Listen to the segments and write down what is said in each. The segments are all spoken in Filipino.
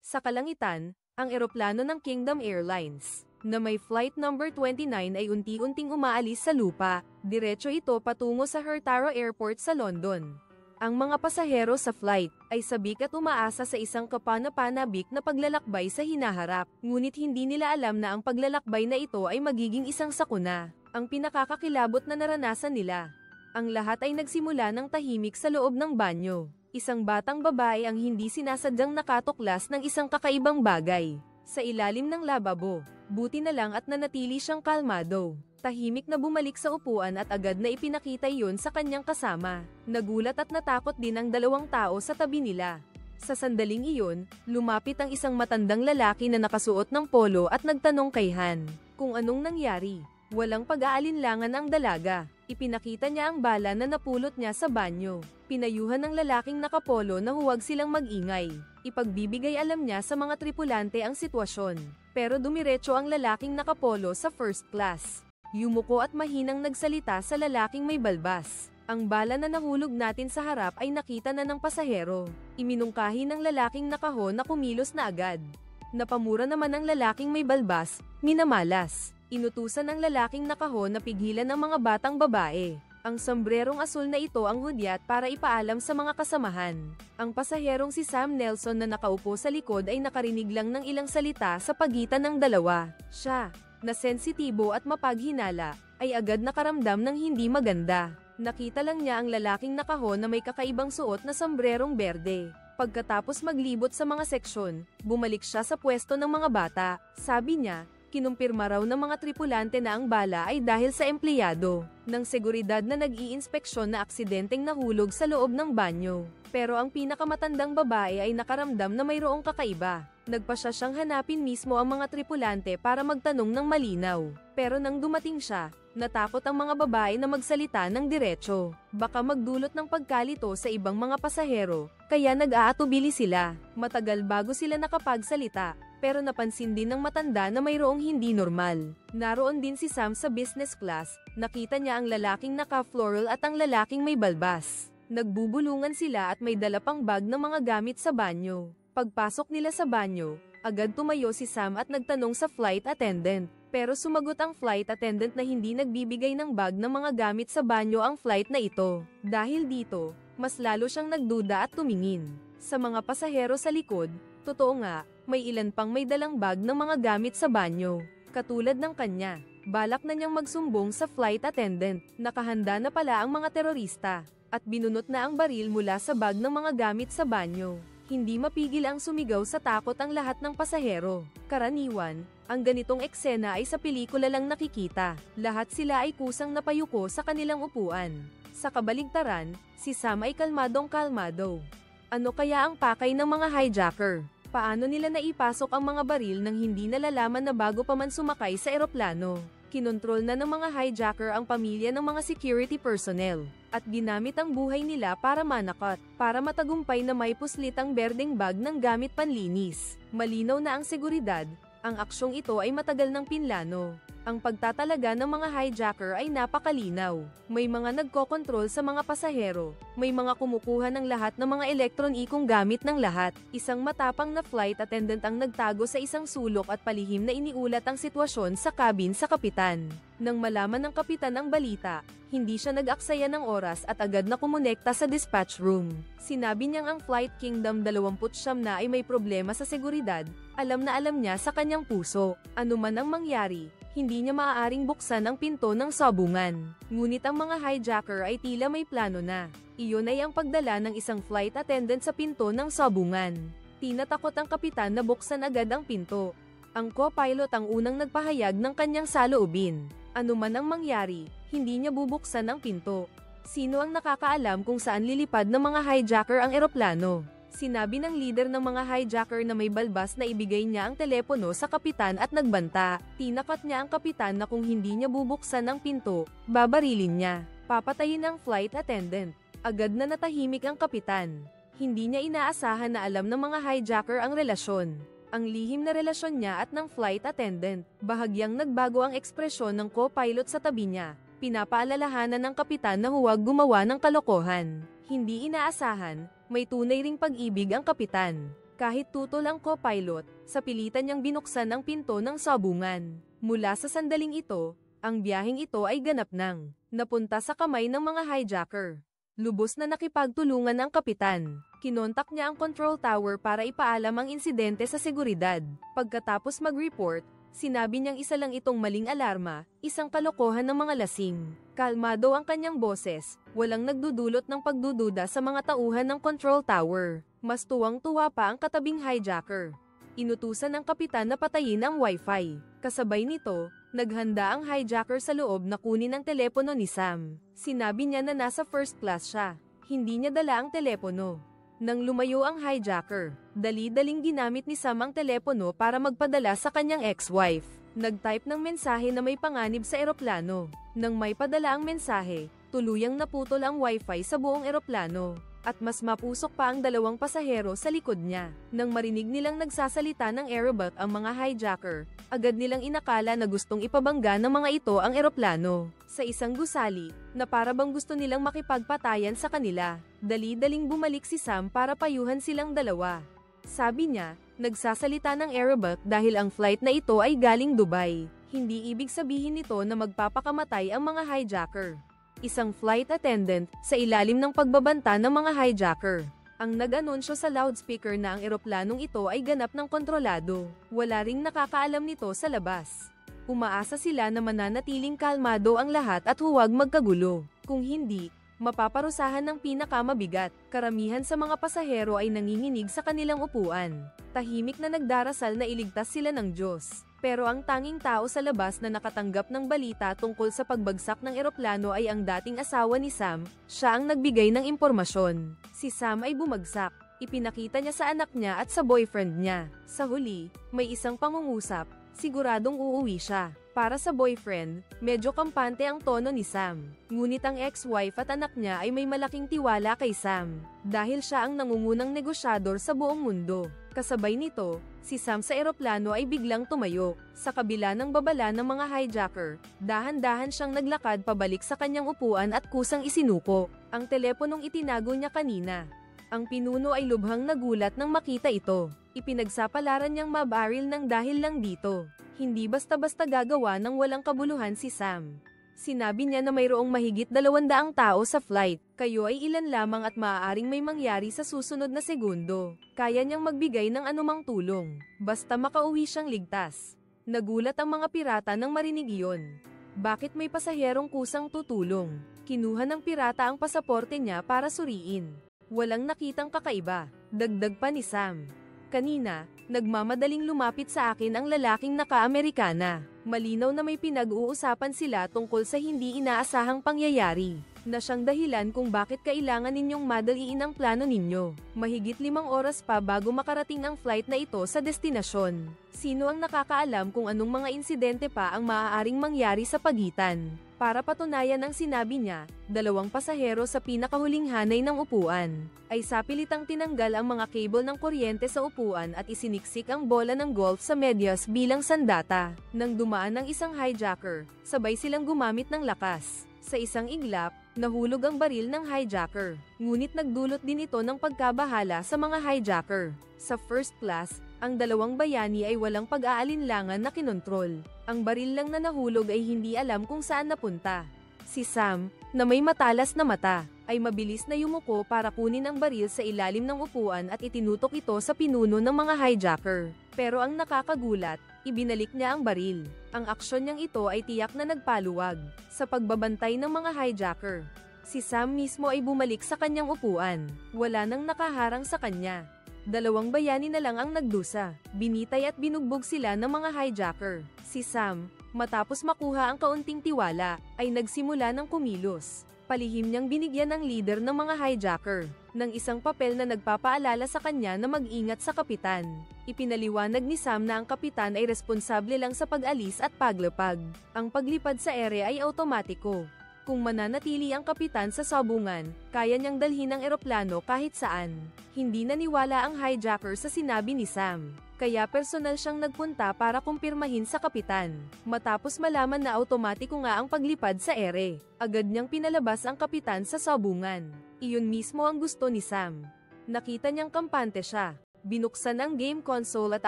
Sa kalangitan, ang eroplano ng Kingdom Airlines, na may flight number 29 ay unti-unting umaalis sa lupa, diretso ito patungo sa Heathrow Airport sa London. Ang mga pasahero sa flight ay sabik at umaasa sa isang kapanapanabik na paglalakbay sa hinaharap, ngunit hindi nila alam na ang paglalakbay na ito ay magiging isang sakuna, ang pinakakakilabot na naranasan nila. Ang lahat ay nagsimula ng tahimik sa loob ng banyo. Isang batang babae ang hindi sinasadyang nakatuklas ng isang kakaibang bagay sa ilalim ng lababo. Buti na lang at nanatili siyang kalmado. Tahimik na bumalik sa upuan at agad na ipinakita iyon sa kanyang kasama. Nagulat at natakot din ang dalawang tao sa tabi nila. Sa sandaling iyon, lumapit ang isang matandang lalaki na nakasuot ng polo at nagtanong kay Han kung anong nangyari. Walang pag-aalinlangan ang dalaga. Ipinakita niya ang bala na napulot niya sa banyo. Pinayuhan ng lalaking nakapolo na huwag silang mag-ingay. Ipagbibigay alam niya sa mga tripulante ang sitwasyon. Pero dumiretso ang lalaking nakapolo sa first class. Yumuko at mahinang nagsalita sa lalaking may balbas. Ang bala na nahulog natin sa harap ay nakita na ng pasahero. Iminungkahi ng lalaking nakaho na kumilos na agad. Napamura naman ang lalaking may balbas, minamalas. Inutusan ng lalaking nakaho na pigilan ang mga batang babae. Ang sombrerong asul na ito ang hudyat para ipaalam sa mga kasamahan. Ang pasaherong si Sam Nelson na nakaupo sa likod ay nakarinig lang ng ilang salita sa pagitan ng dalawa. Siya, na sensitibo at mapaghinala, ay agad nakaramdam ng hindi maganda. Nakita lang niya ang lalaking nakaho na may kakaibang suot na sombrerong berde. Pagkatapos maglibot sa mga seksyon, bumalik siya sa pwesto ng mga bata. Sabi niya, kinumpirma raw ng mga tripulante na ang bala ay dahil sa empleyado ng seguridad na nag-iinspeksyon na aksidenteng nahulog sa loob ng banyo. Pero ang pinakamatandang babae ay nakaramdam na mayroong kakaiba. Nagpasya siyang hanapin mismo ang mga tripulante para magtanong ng malinaw. Pero nang dumating siya, natakot ang mga babae na magsalita ng diretso. Baka magdulot ng pagkalito sa ibang mga pasahero, kaya nag-aatubili sila. Matagal bago sila nakapagsalita. Pero napansin din ng matanda na mayroong hindi normal. Naroon din si Sam sa business class, nakita niya ang lalaking naka-floral at ang lalaking may balbas. Nagbubulungan sila at may dala pang bag ng mga gamit sa banyo. Pagpasok nila sa banyo, agad tumayo si Sam at nagtanong sa flight attendant. Pero sumagot ang flight attendant na hindi nagbibigay ng bag ng mga gamit sa banyo ang flight na ito. Dahil dito, mas lalo siyang nagduda at tumingin sa mga pasahero sa likod. Totoo nga, may ilan pang may dalang bag ng mga gamit sa banyo. Katulad ng kanya, balak na niyang magsumbong sa flight attendant. Nakahanda na pala ang mga terorista, at binunot na ang baril mula sa bag ng mga gamit sa banyo. Hindi mapigil ang sumigaw sa takot ang lahat ng pasahero. Karaniwan, ang ganitong eksena ay sa pelikula lang nakikita. Lahat sila ay kusang napayuko sa kanilang upuan. Sa kabaligtaran, si Sam ay kalmadong-kalmado. Ano kaya ang pakay ng mga hijacker? Paano nila naipasok ang mga baril nang hindi nalalaman na bago pa man sumakay sa eroplano? Kinontrol na ng mga hijacker ang pamilya ng mga security personnel, at ginamit ang buhay nila para manakot, para matagumpay na may puslit ang berdeng bag ng gamit panlinis. Malinaw na ang seguridad, ang aksyong ito ay matagal ng pinlano. Ang pagtatalaga ng mga hijacker ay napakalinaw. May mga nagkokontrol sa mga pasahero, may mga kumukuha ng lahat ng mga elektronikong gamit ng lahat. Isang matapang na flight attendant ang nagtago sa isang sulok at palihim na iniulat ang sitwasyon sa cabin sa kapitan. Nang malaman ng kapitan ang balita, hindi siya nag-aksaya ng oras at agad na kumonekta sa dispatch room. Sinabi niyang ang Flight Kingdom 29 na ay may problema sa seguridad. Alam na alam niya sa kanyang puso. Ano man ang mangyari, hindi niya maaaring buksan ang pinto ng sabungan. Ngunit ang mga hijacker ay tila may plano na. Iyon ay ang pagdala ng isang flight attendant sa pinto ng sabungan. Tinatakot ang kapitan na buksan agad ang pinto. Ang co-pilot ang unang nagpahayag ng kanyang saloobin. Ano man ang mangyari, hindi niya bubuksan ang pinto. Sino ang nakakaalam kung saan lilipad ng mga hijacker ang eroplano? Sinabi ng leader ng mga hijacker na may balbas na ibigay niya ang telepono sa kapitan at nagbanta. Tinakot niya ang kapitan na kung hindi niya bubuksan ang pinto, babarilin niya. Papatayin ang flight attendant. Agad na natahimik ang kapitan. Hindi niya inaasahan na alam ng mga hijacker ang relasyon. Ang lihim na relasyon niya at ng flight attendant. Bahagyang nagbago ang ekspresyon ng co-pilot sa tabi niya. Pinapaalalahanan ng kapitan na huwag gumawa ng kalokohan. Hindi inaasahan, may tunay ring pag-ibig ang kapitan. Kahit tutol ang co-pilot, sa pilitan niyang binuksan ang pinto ng sabungan. Mula sa sandaling ito, ang biyaheng ito ay ganap nang napunta sa kamay ng mga hijacker. Lubos na nakipagtulungan ang kapitan. Kinontak niya ang control tower para ipaalam ang insidente sa seguridad. Pagkatapos mag-report, sinabi niyang isa lang itong maling alarma, isang kalokohan ng mga lasing. Kalmado ang kanyang boses, walang nagdudulot ng pagdududa sa mga tauhan ng control tower. Mas tuwang-tuwa pa ang katabing hijacker. Inutusan ng kapitan na patayin ang wifi. Kasabay nito, naghanda ang hijacker sa loob na kunin ang telepono ni Sam. Sinabi niya na nasa first class siya. Hindi niya dala ang telepono. Nang lumayo ang hijacker, dali-daling ginamit ni Sam ang telepono para magpadala sa kanyang ex-wife. Nag-type ng mensahe na may panganib sa eroplano. Nang may padala ang mensahe, tuluyang naputol ang wifi sa buong eroplano. At mas mapusok pa ang dalawang pasahero sa likod niya. Nang marinig nilang nagsasalita ng Arabic ang mga hijacker, agad nilang inakala na gustong ipabangga ng mga ito ang eroplano. Sa isang gusali, na para bang gusto nilang makipagpatayan sa kanila, dali-daling bumalik si Sam para payuhan silang dalawa. Sabi niya, nagsasalita ng Arabic dahil ang flight na ito ay galing Dubai. Hindi ibig sabihin nito na magpapakamatay ang mga hijacker. Isang flight attendant, sa ilalim ng pagbabanta ng mga hijacker, ang nag-anunsyo sa loudspeaker na ang eroplanong ito ay ganap ng kontrolado. Wala ring nakakaalam nito sa labas. Umaasa sila na mananatiling kalmado ang lahat at huwag magkagulo. Kung hindi, mapaparusahan ng pinakamabigat. Karamihan sa mga pasahero ay nanginginig sa kanilang upuan. Tahimik na nagdarasal na iligtas sila ng Diyos. Pero ang tanging tao sa labas na nakatanggap ng balita tungkol sa pagbagsak ng eroplano ay ang dating asawa ni Sam. Siya ang nagbigay ng impormasyon. Si Sam ay bumagsak. Ipinakita niya sa anak niya at sa boyfriend niya. Sa huli, may isang pangungusap. Siguradong uuwi siya. Para sa boyfriend, medyo kampante ang tono ni Sam. Ngunit ang ex-wife at anak niya ay may malaking tiwala kay Sam. Dahil siya ang nangungunang negosyador sa buong mundo. Kasabay nito, si Sam sa eroplano ay biglang tumayo. Sa kabila ng babala ng mga hijacker, dahan-dahan siyang naglakad pabalik sa kanyang upuan at kusang isinuko ang teleponong itinago niya kanina. Ang pinuno ay lubhang nagulat nang makita ito. Ipinagsapalaran niyang mabaril ng dahil lang dito. Hindi basta-basta gagawa ng walang kabuluhan si Sam. Sinabi niya na mayroong mahigit 200 tao sa flight. Kayo ay ilan lamang at maaaring may mangyari sa susunod na segundo. Kaya niyang magbigay ng anumang tulong. Basta makauwi siyang ligtas. Nagulat ang mga pirata nang marinig iyon. Bakit may pasaherong kusang tutulong? Kinuha ng pirata ang pasaporte niya para suriin. Walang nakitang kakaiba. Dagdag pa ni Sam. Kanina, nagmamadaling lumapit sa akin ang lalaking naka-Amerikana. Malinaw na may pinag-uusapan sila tungkol sa hindi inaasahang pangyayari, na siyang dahilan kung bakit kailangan ninyong madaliin ang plano ninyo. Mahigit 5 oras pa bago makarating ang flight na ito sa destinasyon. Sino ang nakakaalam kung anong mga insidente pa ang maaaring mangyari sa pagitan? Para patunayan ang sinabi niya, 2 pasahero sa pinakahuling hanay ng upuan, ay sapilitang tinanggal ang mga cable ng kuryente sa upuan at isiniksik ang bola ng golf sa medyas bilang sandata. Nang dumaan ang isang hijacker, sabay silang gumamit ng lakas. Sa isang iglap, nahulog ang baril ng hijacker. Ngunit nagdulot din ito ng pagkabahala sa mga hijacker. Sa first class, ang 2 bayani ay walang pag-aalinlangan na kinontrol. Ang baril lang na nahulog ay hindi alam kung saan napunta. Si Sam, na may matalas na mata, ay mabilis na yumuko para kunin ang baril sa ilalim ng upuan at itinutok ito sa pinuno ng mga hijacker. Pero ang nakakagulat, ibinalik niya ang baril. Ang aksyon niyang ito ay tiyak na nagpaluwag sa pagbabantay ng mga hijacker. Si Sam mismo ay bumalik sa kanyang upuan. Wala nang nakaharang sa kanya. 2 bayani na lang ang nagdusa. Binitay at binugbog sila ng mga hijacker. Si Sam, matapos makuha ang kaunting tiwala, ay nagsimula ng kumilos. Palihim niyang binigyan ng leader ng mga hijacker ng isang papel na nagpapaalala sa kanya na mag-ingat sa kapitan. Ipinaliwanag ni Sam na ang kapitan ay responsable lang sa pag-alis at paglapag. Ang paglipad sa ere ay automatiko. Kung mananatili ang kapitan sa sabungan, kaya niyang dalhin ang eroplano kahit saan. Hindi naniwala ang hijacker sa sinabi ni Sam, kaya personal siyang nagpunta para kumpirmahin sa kapitan. Matapos malaman na automatiko nga ang paglipad sa ere, agad niyang pinalabas ang kapitan sa sabungan. Iyon mismo ang gusto ni Sam. Nakita niyang kampante siya. Binuksan ang game console at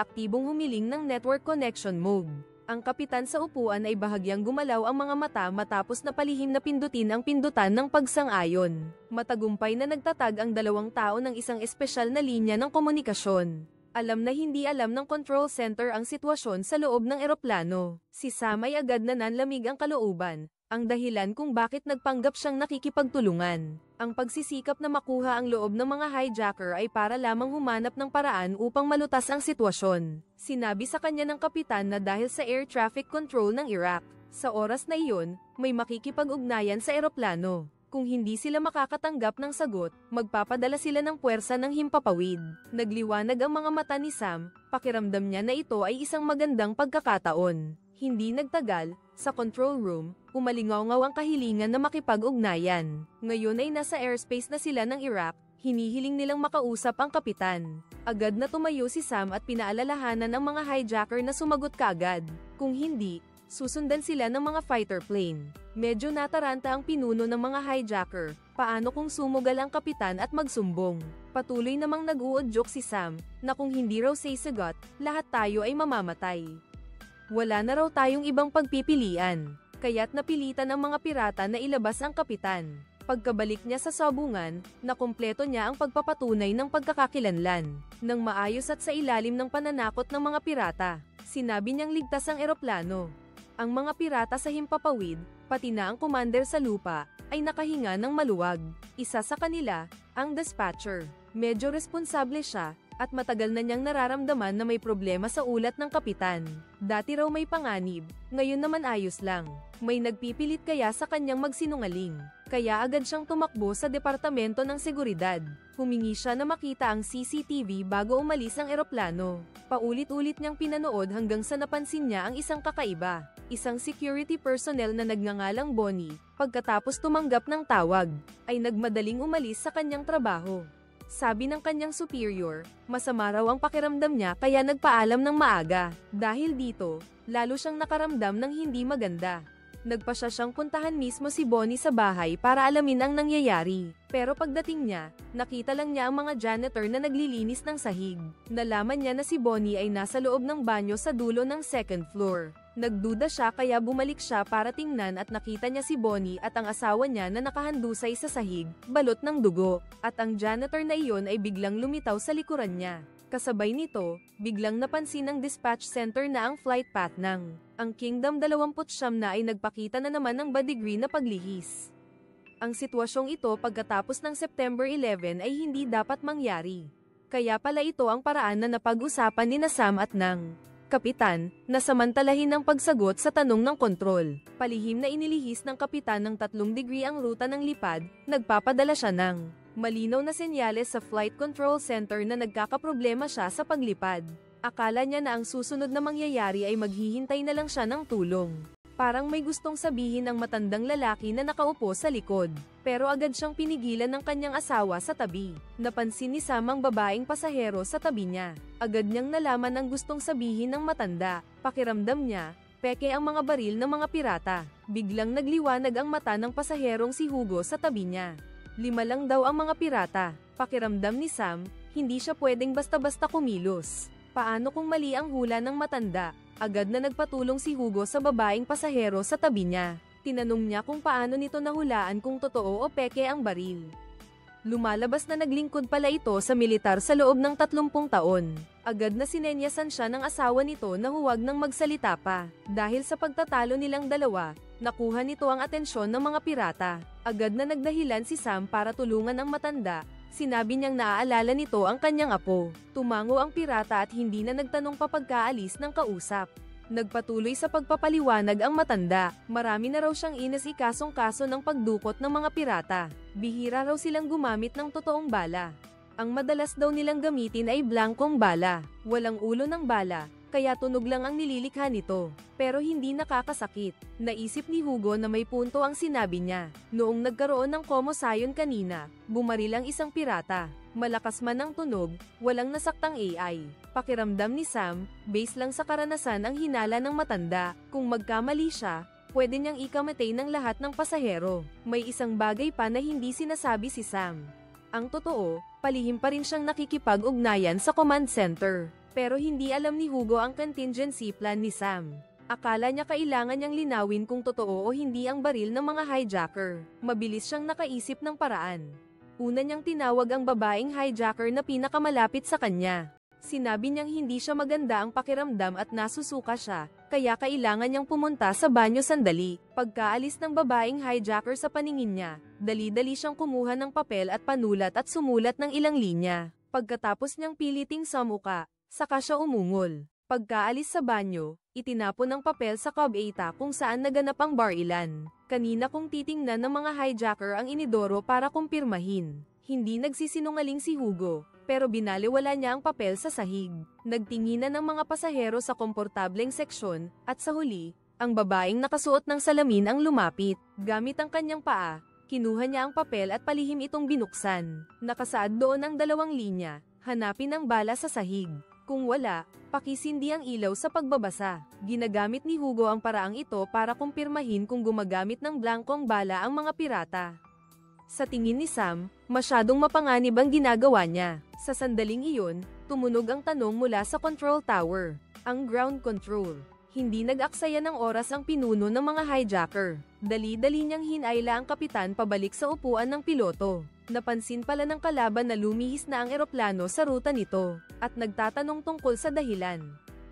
aktibong humiling ng network connection mode. Ang kapitan sa upuan ay bahagyang gumalaw ang mga mata matapos na palihim na pindutin ang pindutan ng pagsang-ayon. Matagumpay na nagtatag ang dalawang tao ng isang espesyal na linya ng komunikasyon. Alam na hindi alam ng control center ang sitwasyon sa loob ng eroplano. Si Sam ay agad na nanlamig ang kalooban, ang dahilan kung bakit nagpanggap siyang nakikipagtulungan. Ang pagsisikap na makuha ang loob ng mga hijacker ay para lamang humanap ng paraan upang malutas ang sitwasyon. Sinabi sa kanya ng kapitan na dahil sa air traffic control ng Iraq, sa oras na iyon, may makikipag-ugnayan sa eroplano. Kung hindi sila makakatanggap ng sagot, magpapadala sila ng puwersa ng himpapawid. Nagliwanag ang mga mata ni Sam, pakiramdam niya na ito ay isang magandang pagkakataon. Hindi nagtagal, sa control room, umalingaw-ngaw ang kahilingan na makipag-ugnayan. Ngayon ay nasa airspace na sila ng Iraq, hinihiling nilang makausap ang kapitan. Agad na tumayo si Sam at pinaalalahanan ang mga hijacker na sumagot kaagad. Kung hindi, susundan sila ng mga fighter plane. Medyo nataranta ang pinuno ng mga hijacker. Paano kung sumugal ang kapitan at magsumbong? Patuloy namang nag-uudyok si Sam, na kung hindi raw sasagot, lahat tayo ay mamamatay. Wala na raw tayong ibang pagpipilian, kaya't napilitan ang mga pirata na ilabas ang kapitan. Pagkabalik niya sa sabungan, nakumpleto niya ang pagpapatunay ng pagkakakilanlan. Nang maayos at sa ilalim ng pananakot ng mga pirata, sinabi niyang ligtas ang eroplano. Ang mga pirata sa himpapawid, pati na ang commander sa lupa, ay nakahinga ng maluwag. Isa sa kanila, ang dispatcher. Medyo responsable siya, at matagal na niyang nararamdaman na may problema sa ulat ng kapitan. Dati raw may panganib, ngayon naman ayos lang. May nagpipilit kaya sa kanyang magsinungaling. Kaya agad siyang tumakbo sa departamento ng seguridad. Humingi siya na makita ang CCTV bago umalis ang eroplano. Paulit-ulit niyang pinanood hanggang sa napansin niya ang isang kakaiba. Isang security personnel na nagngangalang Bonnie, pagkatapos tumanggap ng tawag, ay nagmadaling umalis sa kanyang trabaho. Sabi ng kanyang superior, masama raw ang pakiramdam niya kaya nagpaalam ng maaga. Dahil dito, lalo siyang nakaramdam ng hindi maganda. Nagpasya siyang puntahan mismo si Bonnie sa bahay para alamin ang nangyayari. Pero pagdating niya, nakita lang niya ang mga janitor na naglilinis ng sahig. Nalaman niya na si Bonnie ay nasa loob ng banyo sa dulo ng second floor. Nagduda siya kaya bumalik siya para tingnan at nakita niya si Bonnie at ang asawa niya na nakahandusay sa sahig, balot ng dugo, at ang janitor na iyon ay biglang lumitaw sa likuran niya. Kasabay nito, biglang napansin ng dispatch center na ang flight path ng ang Kingdom 29 na ay nagpakita na naman ng badigri na paglihis. Ang sitwasyong ito pagkatapos ng September 11 ay hindi dapat mangyari. Kaya pala ito ang paraan na napag-usapan ni Sam at ng kapitan, na samantalahin ang pagsagot sa tanong ng kontrol. Palihim na inilihis ng kapitan ng 3 degree ang ruta ng lipad, nagpapadala siya ng malinaw na senyales sa flight control center na nagkakaproblema siya sa paglipad. Akala niya na ang susunod na mangyayari ay maghihintay na lang siya ng tulong. Parang may gustong sabihin ang matandang lalaki na nakaupo sa likod. Pero agad siyang pinigilan ng kanyang asawa sa tabi. Napansin ni Sam ang babaeng pasahero sa tabi niya. Agad niyang nalaman ang gustong sabihin ng matanda. Pakiramdam niya, peke ang mga baril ng mga pirata. Biglang nagliwanag ang mata ng pasaherong si Hugo sa tabi niya. 5 lang daw ang mga pirata. Pakiramdam ni Sam, hindi siya pwedeng basta-basta kumilos. Paano kung mali ang hula ng matanda? Agad na nagpatulong si Hugo sa babaeng pasahero sa tabi niya. Tinanong niya kung paano nito nahulaan kung totoo o peke ang baril. Lumalabas na naglingkod pala ito sa militar sa loob ng 30 taon. Agad na sinenyasan siya ng asawa nito na huwag nang magsalita pa. Dahil sa pagtatalo nilang dalawa, nakuha nito ang atensyon ng mga pirata. Agad na nagdahilan si Sam para tulungan ang matanda. Sinabi niyang naaalala nito ang kanyang apo. Tumango ang pirata at hindi na nagtanong pa pagkaalis ng kausap. Nagpatuloy sa pagpapaliwanag ang matanda. Marami na raw siyang inas-ikasong-kaso ng pagdukot ng mga pirata. Bihira raw silang gumamit ng totoong bala. Ang madalas daw nilang gamitin ay blankong bala. Walang ulo ng bala, kaya tunog lang ang nililikha nito. Pero hindi nakakasakit. Naisip ni Hugo na may punto ang sinabi niya. Noong nagkaroon ng komosayon kanina, bumaril ang isang pirata. Malakas man ang tunog, walang nasaktang AI. Pakiramdam ni Sam, base lang sa karanasan ang hinala ng matanda. Kung magkamali siya, pwede niyang ikamatay ng lahat ng pasahero. May isang bagay pa na hindi sinasabi si Sam. Ang totoo, palihim pa rin siyang nakikipag-ugnayan sa command center. Pero hindi alam ni Hugo ang contingency plan ni Sam. Akala niya kailangan niyang linawin kung totoo o hindi ang baril ng mga hijacker. Mabilis siyang nakaisip ng paraan. Una niyang tinawag ang babaeng hijacker na pinakamalapit sa kanya. Sinabi niyang hindi siya maganda ang pakiramdam at nasusuka siya, kaya kailangan niyang pumunta sa banyo sandali. Pagkaalis ng babaeng hijacker sa paningin niya, dali-dali siyang kumuha ng papel at panulat at sumulat ng ilang linya. Pagkatapos niyang piliting samuka, saka siya umungol. Pagkaalis sa banyo, itinapon ang papel sa kubeta kung saan naganap ang barilan. Kanina kong titingnan ng mga hijacker ang inidoro para kumpirmahin. Hindi nagsisinungaling si Hugo, pero binaliwala niya ang papel sa sahig. Nagtinginan ng mga pasahero sa komportableng seksyon, at sa huli, ang babaeng nakasuot ng salamin ang lumapit. Gamit ang kanyang paa, kinuha niya ang papel at palihim itong binuksan. Nakasaad doon ang 2 linya, hanapin ang bala sa sahig. Kung wala, pakisindi ang ilaw sa pagbabasa. Ginagamit ni Hugo ang paraang ito para kumpirmahin kung gumagamit ng blankong bala ang mga pirata. Sa tingin ni Sam, masyadong mapanganib ang ginagawa niya. Sa sandaling iyon, tumunog ang tanong mula sa control tower. Ang ground control. Hindi nag-aksaya ng oras ang pinuno ng mga hijacker. Dali-dali niyang hinayla ang kapitan pabalik sa upuan ng piloto. Napansin pala ng kalaban na lumihis na ang eroplano sa ruta nito, at nagtatanong tungkol sa dahilan.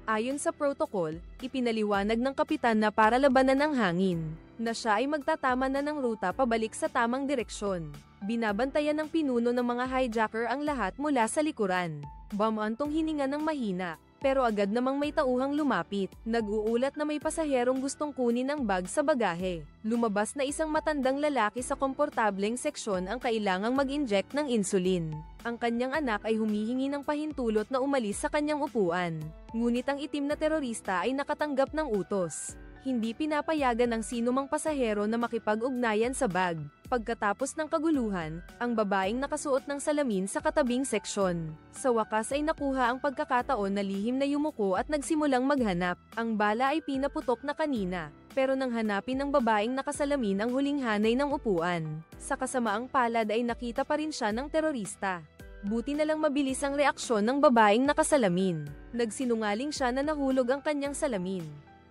Ayon sa protocol, ipinaliwanag ng kapitan na para labanan ang hangin, na siya ay magtatama na ng ruta pabalik sa tamang direksyon. Binabantayan ng pinuno ng mga hijacker ang lahat mula sa likuran. Bamantong hininga ng mahina, pero agad namang may tauhang lumapit. Nag-uulat na may pasaherong gustong kunin ang bag sa bagahe. Lumabas na isang matandang lalaki sa komportableng seksyon ang kailangang mag-inject ng insulin. Ang kanyang anak ay humihingi ng pahintulot na umalis sa kanyang upuan. Ngunit ang itim na terorista ay nakatanggap ng utos. Hindi pinapayagan ng sinumang pasahero na makipag-ugnayan sa bag. Pagkatapos ng kaguluhan, ang babaeng nakasuot ng salamin sa katabing seksyon. Sa wakas ay nakuha ang pagkakataon na lihim na yumuko at nagsimulang maghanap. Ang bala ay pinaputok na kanina, pero nang hanapin ng babaeng nakasalamin ang huling hanay ng upuan. Sa kasamaang palad ay nakita pa rin siya ng terorista. Buti na lang mabilis ang reaksyon ng babaeng nakasalamin. Nagsinungaling siya na nahulog ang kanyang salamin.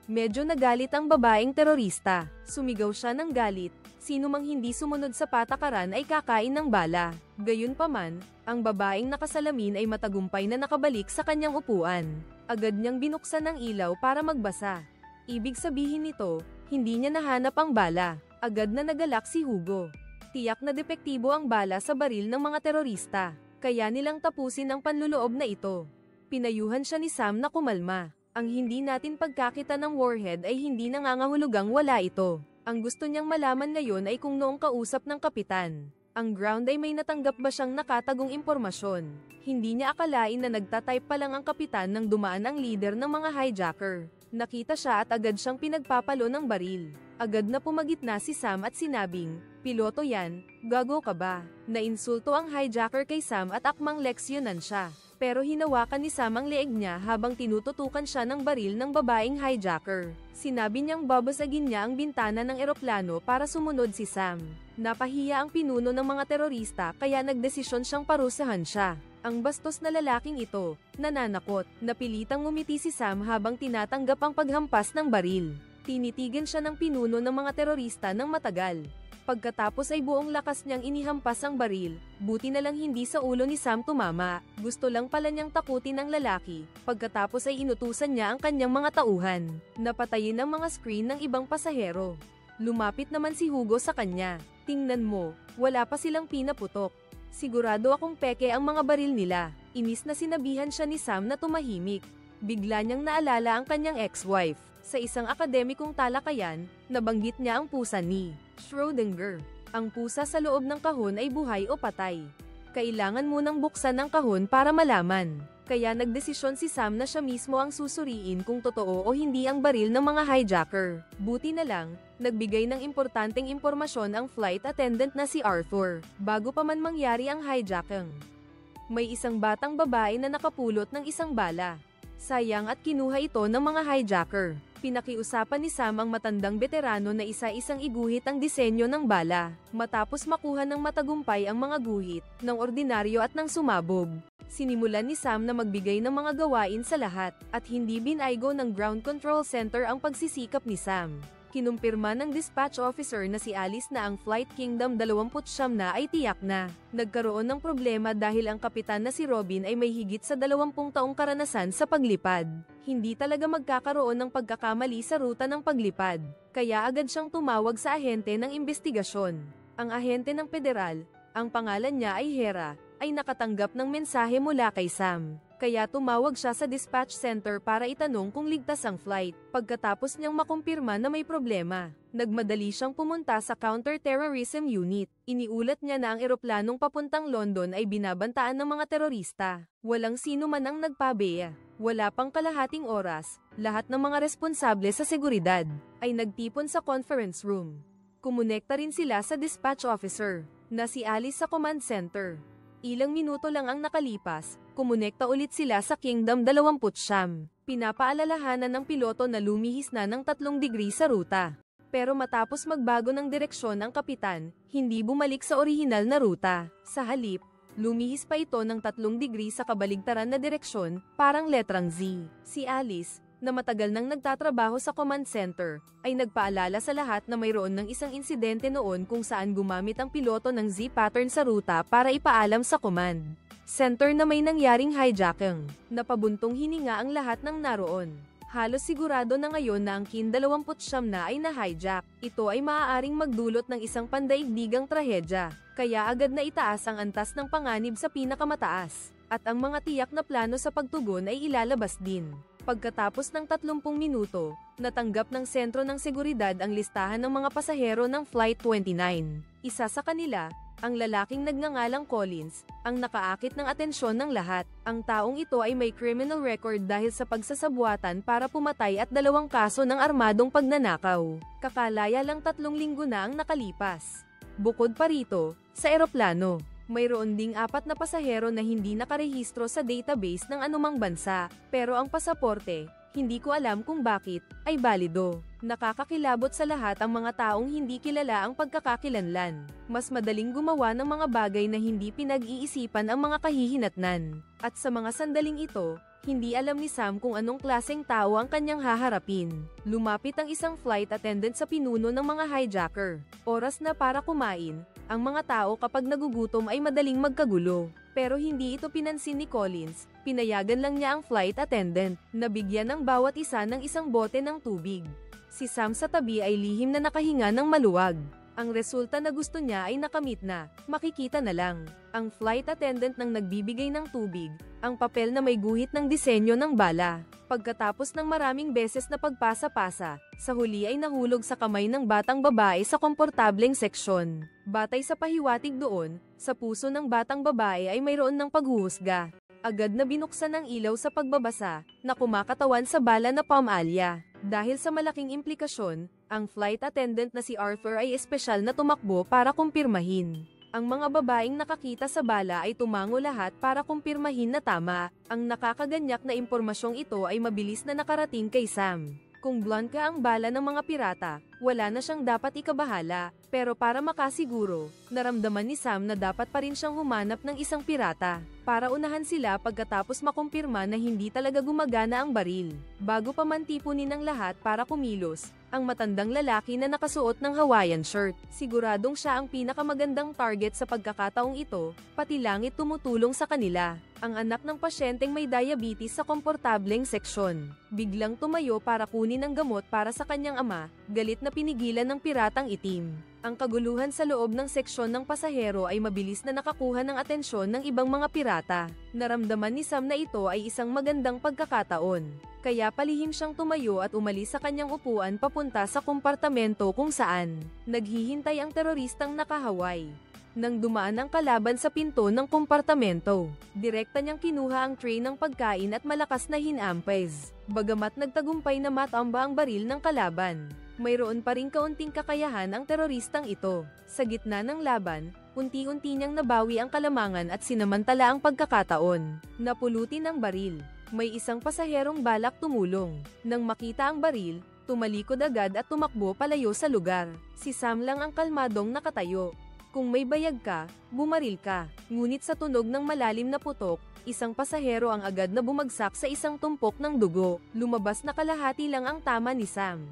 Medyo nagalit ang babaeng terorista. Sumigaw siya ng galit. Sino mang hindi sumunod sa patakaran ay kakain ng bala. Gayunpaman, ang babaeng nakasalamin ay matagumpay na nakabalik sa kanyang upuan. Agad niyang binuksan ang ilaw para magbasa. Ibig sabihin nito, hindi niya nahanap ang bala. Agad na nagalak si Hugo. Tiyak na depektibo ang bala sa baril ng mga terorista. Kaya nilang tapusin ang panluloob na ito. Pinayuhan siya ni Sam na kumalma. Ang hindi natin pagkakita ng warhead ay hindi nangangahulugang wala ito. Ang gusto niyang malaman ngayon ay kung noong kausap ng kapitan, ang ground ay may natanggap ba siyang nakatagong impormasyon. Hindi niya akalain na nagtatype pa lang ang kapitan nang dumaan ang leader ng mga hijacker. Nakita siya at agad siyang pinagpapalo ng baril. Agad na pumagitna si Sam at sinabing, "Piloto yan, gago ka ba?" Nainsulto ang hijacker kay Sam at akmang leksyonan siya. Pero hinawakan ni Sam ang leeg niya habang tinututukan siya ng baril ng babaeng hijacker. Sinabi niyang babasagin niya ang bintana ng eroplano para sumunod si Sam. Napahiya ang pinuno ng mga terorista kaya nagdesisyon siyang parusahan siya. Ang bastos na lalaking ito, nananakot, napilitang ngumiti si Sam habang tinatanggap ang paghampas ng baril. Tinitigan siya ng pinuno ng mga terorista ng matagal. Pagkatapos ay buong lakas niyang inihampas ang baril, buti na lang hindi sa ulo ni Sam tumama. Gusto lang pala niyang takutin ang lalaki. Pagkatapos ay inutusan niya ang kanyang mga tauhan. Napatayin ang mga screen ng ibang pasahero. Lumapit naman si Hugo sa kanya. "Tingnan mo, wala pa silang pinaputok. Sigurado akong peke ang mga baril nila." Inis na sinabihan siya ni Sam na tumahimik. Bigla niyang naalala ang kanyang ex-wife. Sa isang akademikong talakayan, nabanggit niya ang pusa ni Schrödinger. Ang pusa sa loob ng kahon ay buhay o patay. Kailangan munang buksan ang kahon para malaman. Kaya nagdesisyon si Sam na siya mismo ang susuriin kung totoo o hindi ang baril ng mga hijacker. Buti na lang, nagbigay ng importanteng impormasyon ang flight attendant na si Arthur, bago pa man mangyari ang hijacking. May isang batang babae na nakapulot ng isang bala. Sayang at kinuha ito ng mga hijacker. Pinakiusapan ni Sam ang matandang veterano na isa-isang iguhit ang disenyo ng bala. Matapos makuha ng matagumpay ang mga guhit, ng ordinaryo at ng sumabog, sinimulan ni Sam na magbigay ng mga gawain sa lahat, at hindi binaygo ng Ground Control Center ang pagsisikap ni Sam. Kinumpirma ng dispatch officer na si Alice na ang Flight Kingdom 29 na ay tiyak na. Nagkaroon ng problema dahil ang kapitan na si Robin ay may higit sa 20 taong karanasan sa paglipad. Hindi talaga magkakaroon ng pagkakamali sa ruta ng paglipad, kaya agad siyang tumawag sa ahente ng investigasyon. Ang ahente ng federal, ang pangalan niya ay Hera, ay nakatanggap ng mensahe mula kay Sam. Kaya tumawag siya sa dispatch center para itanong kung ligtas ang flight. Pagkatapos niyang makumpirma na may problema, nagmadali siyang pumunta sa counter-terrorism unit. Iniulat niya na ang eroplanong papuntang London ay binabantaan ng mga terorista. Walang sino man ang nagpabeya. Wala pang kalahating oras, lahat ng mga responsable sa seguridad ay nagtipon sa conference room. Kumonekta rin sila sa dispatch officer, na si Alice sa command center. Ilang minuto lang ang nakalipas, kumonekta ulit sila sa Kingdom 29. Pinapaalalahanan ng piloto na lumihis na ng 3 degree sa ruta. Pero matapos magbago ng direksyon ang kapitan, hindi bumalik sa orihinal na ruta. Sa halip, lumihis pa ito ng 3 degree sa kabaligtaran na direksyon, parang letrang Z. Si Alice, na matagal nang nagtatrabaho sa command center, ay nagpaalala sa lahat na mayroon ng isang insidente noon kung saan gumamit ang piloto ng Z-pattern sa ruta para ipaalam sa command center na may nangyaring hijacking. Napabuntong hininga ang lahat ng naroon. Halos sigurado na ngayon na ang Kin 29 na ay na-hijack. Ito ay maaaring magdulot ng isang pandaigdigang trahedya, kaya agad na itaas ang antas ng panganib sa pinakamataas, at ang mga tiyak na plano sa pagtugon ay ilalabas din. Pagkatapos ng 30 minuto, natanggap ng sentro ng seguridad ang listahan ng mga pasahero ng Flight 29. Isa sa kanila, ang lalaking nagngangalang Collins, ang nakaakit ng atensyon ng lahat. Ang taong ito ay may criminal record dahil sa pagsasabuatan para pumatay at 2 kaso ng armadong pagnanakaw. Kakalaya lang 3 linggo na ang nakalipas. Bukod pa rito, sa eroplano, mayroon ding 4 na pasahero na hindi nakarehistro sa database ng anumang bansa, pero ang pasaporte, hindi ko alam kung bakit, ay balido. Nakakakilabot sa lahat ang mga taong hindi kilala ang pagkakakilanlan. Mas madaling gumawa ng mga bagay na hindi pinag-iisipan ang mga kahihinatnan. At sa mga sandaling ito, hindi alam ni Sam kung anong klaseng tao ang kanyang haharapin. Lumapit ang isang flight attendant sa pinuno ng mga hijacker. Oras na para kumain. Ang mga tao kapag nagugutom ay madaling magkagulo. Pero hindi ito pinansin ni Collins, pinayagan lang niya ang flight attendant, na bigyan ng bawat isa ng isang bote ng tubig. Si Sam sa tabi ay lihim na nakahinga ng maluwag. Ang resulta na gusto niya ay nakamit na, makikita na lang. Ang flight attendant nang nagbibigay ng tubig, ang papel na may guhit ng disenyo ng bala. Pagkatapos ng maraming beses na pagpasa-pasa, sa huli ay nahulog sa kamay ng batang babae sa komportableng seksyon. Batay sa pahiwatig doon, sa puso ng batang babae ay mayroon ng paghuhusga. Agad na binuksan ang ilaw sa pagbabasa, na kumakatawan sa bala na pamalya. Dahil sa malaking implikasyon, ang flight attendant na si Arthur ay espesyal na tumakbo para kumpirmahin. Ang mga babaeng nakakita sa bala ay tumango lahat para kumpirmahin na tama. Ang nakakaganyak na impormasyong ito ay mabilis na nakarating kay Sam. Kung blunt ka ang bala ng mga pirata, wala na siyang dapat ikabahala. Pero para makasiguro, naramdaman ni Sam na dapat pa rin siyang humanap ng isang pirata, para unahan sila pagkatapos makumpirma na hindi talaga gumagana ang baril. Bago pa man tipunin ang lahat para kumilos, ang matandang lalaki na nakasuot ng Hawaiian shirt, siguradong siya ang pinakamagandang target sa pagkakataong ito, pati langit tumutulong sa kanila. Ang anak ng pasyenteng may diabetes sa komportableng seksyon, biglang tumayo para kunin ang gamot para sa kanyang ama, galit na pinigilan ng piratang itim. Ang kaguluhan sa loob ng seksyon ng pasahero ay mabilis na nakakuha ng atensyon ng ibang mga pirata. Naramdaman ni Sam na ito ay isang magandang pagkakataon. Kaya palihim siyang tumayo at umalis sa kanyang upuan papunta sa kompartamento kung saan naghihintay ang teroristang nakahaway. Nang dumaan ang kalaban sa pinto ng kompartamento, direkta niyang kinuha ang tray ng pagkain at malakas na hinampes. Bagamat nagtagumpay na matamba ang baril ng kalaban, mayroon pa ring kaunting kakayahan ang teroristang ito. Sa gitna ng laban, unti-unti niyang nabawi ang kalamangan at sinamantala ang pagkakataon. Napulutin ang baril. May isang pasaherong balak tumulong. Nang makita ang baril, tumalikod agad at tumakbo palayo sa lugar. Si Sam lang ang kalmadong nakatayo. Kung may bayag ka, bumaril ka. Ngunit sa tunog ng malalim na putok, isang pasahero ang agad na bumagsak sa isang tumpok ng dugo. Lumabas na kalahati lang ang tama ni Sam.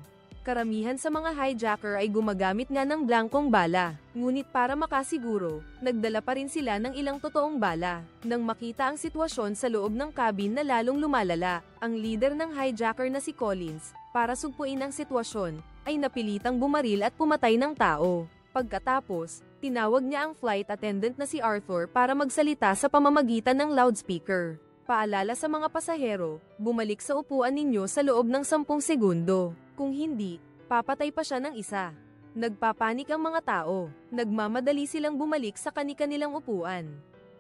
Karamihan sa mga hijacker ay gumagamit nga ng blankong bala. Ngunit para makasiguro, nagdala pa rin sila ng ilang totoong bala. Nang makita ang sitwasyon sa loob ng cabin na lalong lumalala, ang leader ng hijacker na si Collins, para sugpuin ang sitwasyon, ay napilitang bumaril at pumatay ng tao. Pagkatapos, tinawag niya ang flight attendant na si Arthur para magsalita sa pamamagitan ng loudspeaker. Paalala sa mga pasahero, bumalik sa upuan ninyo sa loob ng 10 segundo. Kung hindi, papatay pa siya ng isa. Nagpapanik ang mga tao. Nagmamadali silang bumalik sa kani-kanilang upuan.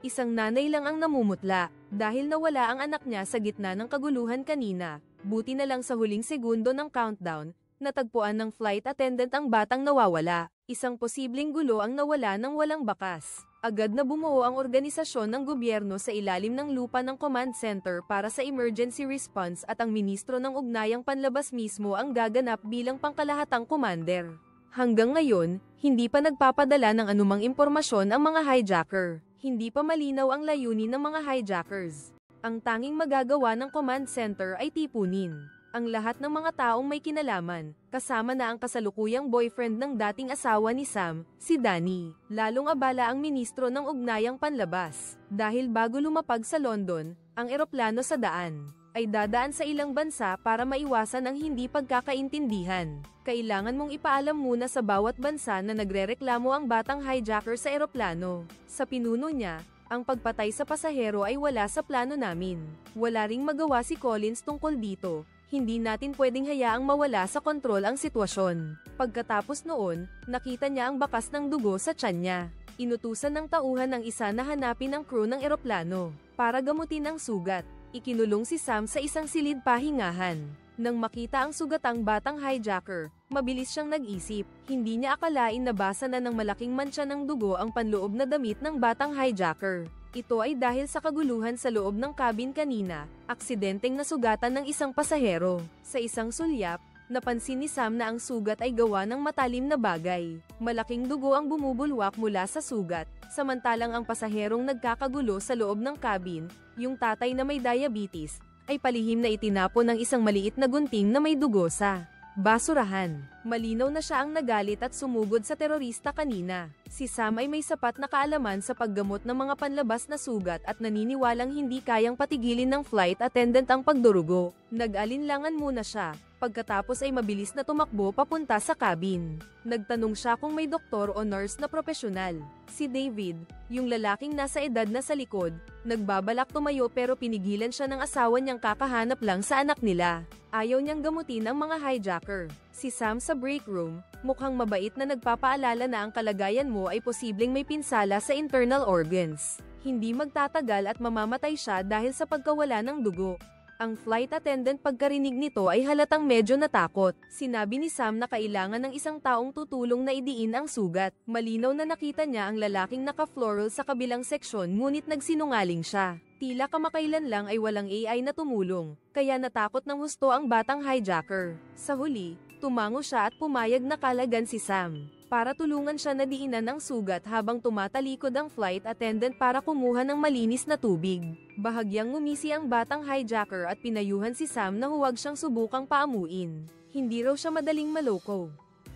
Isang nanay lang ang namumutla, dahil nawala ang anak niya sa gitna ng kaguluhan kanina. Buti na lang sa huling segundo ng countdown, natagpuan ng flight attendant ang batang nawawala. Isang posibleng gulo ang nawala ng walang bakas. Agad na bumuo ang organisasyon ng gobyerno sa ilalim ng lupa ng command center para sa emergency response at ang ministro ng ugnayang panlabas mismo ang gaganap bilang pangkalahatang commander. Hanggang ngayon, hindi pa nagpapadala ng anumang impormasyon ang mga hijacker. Hindi pa malinaw ang layunin ng mga hijackers. Ang tanging magagawa ng command center ay tipunin ang lahat ng mga taong may kinalaman, kasama na ang kasalukuyang boyfriend ng dating asawa ni Sam, si Danny. Lalong abala ang ministro ng ugnayang panlabas, dahil bago lumapag sa London, ang eroplano sa daan ay dadaan sa ilang bansa para maiwasan ang hindi pagkakaintindihan. Kailangan mong ipaalam muna sa bawat bansa na nagrereklamo ang batang hijacker sa eroplano. Sa pinuno niya, ang pagpatay sa pasahero ay wala sa plano namin. Wala ring magawa si Collins tungkol dito. Hindi natin pwedeng hayaang mawala sa kontrol ang sitwasyon. Pagkatapos noon, nakita niya ang bakas ng dugo sa tiyan niya. Inutusan ng tauhan ng isa na hanapin ang crew ng eroplano. Para gamutin ang sugat, ikinulong si Sam sa isang silid pahingahan. Nang makita ang sugatang batang hijacker, mabilis siyang nag-isip. Hindi niya akalain na basa na ng malaking mantsa ng dugo ang panloob na damit ng batang hijacker. Ito ay dahil sa kaguluhan sa loob ng cabin kanina, aksidenteng nasugatan ng isang pasahero. Sa isang sulyap, napansin ni Sam na ang sugat ay gawa ng matalim na bagay. Malaking dugo ang bumubulwak mula sa sugat, samantalang ang pasaherong nagkakagulo sa loob ng cabin, yung tatay na may diabetes, ay palihim na itinapon ng isang maliit na gunting na may dugo sa basurahan. Malinaw na siya ang nagalit at sumugod sa terorista kanina. Si Sam ay may sapat na kaalaman sa paggamot ng mga panlabas na sugat at naniniwalang hindi kayang patigilin ng flight attendant ang pagdurugo. Nag-alinlangan muna siya, pagkatapos ay mabilis na tumakbo papunta sa cabin. Nagtanong siya kung may doktor o nurse na propesyonal. Si David, yung lalaking nasa edad na sa likod, nagbabalak tumayo pero pinigilan siya ng asawa niyang kakahanap lang sa anak nila. Ayaw niyang gamutin ang mga hijacker. Si Sam sa break room, mukhang mabait na nagpapaalala na ang kalagayan mo ay posibleng may pinsala sa internal organs. Hindi magtatagal at mamamatay siya dahil sa pagkawala ng dugo. Ang flight attendant pagkarinig nito ay halatang medyo natakot. Sinabi ni Sam na kailangan ng isang taong tutulong na idiin ang sugat. Malinaw na nakita niya ang lalaking naka-floral sa kabilang seksyon ngunit nagsinungaling siya. Tila kamakailan lang ay walang AI na tumulong, kaya natakot ng husto ang batang hijacker. Sa huli, tumango siya at pumayag na kalagan si Sam para tulungan siya na diinan ang sugat habang tumatalikod ang flight attendant para kumuha ng malinis na tubig. Bahagyang ngumisi ang batang hijacker at pinayuhan si Sam na huwag siyang subukang paamuin. Hindi raw siya madaling maloko.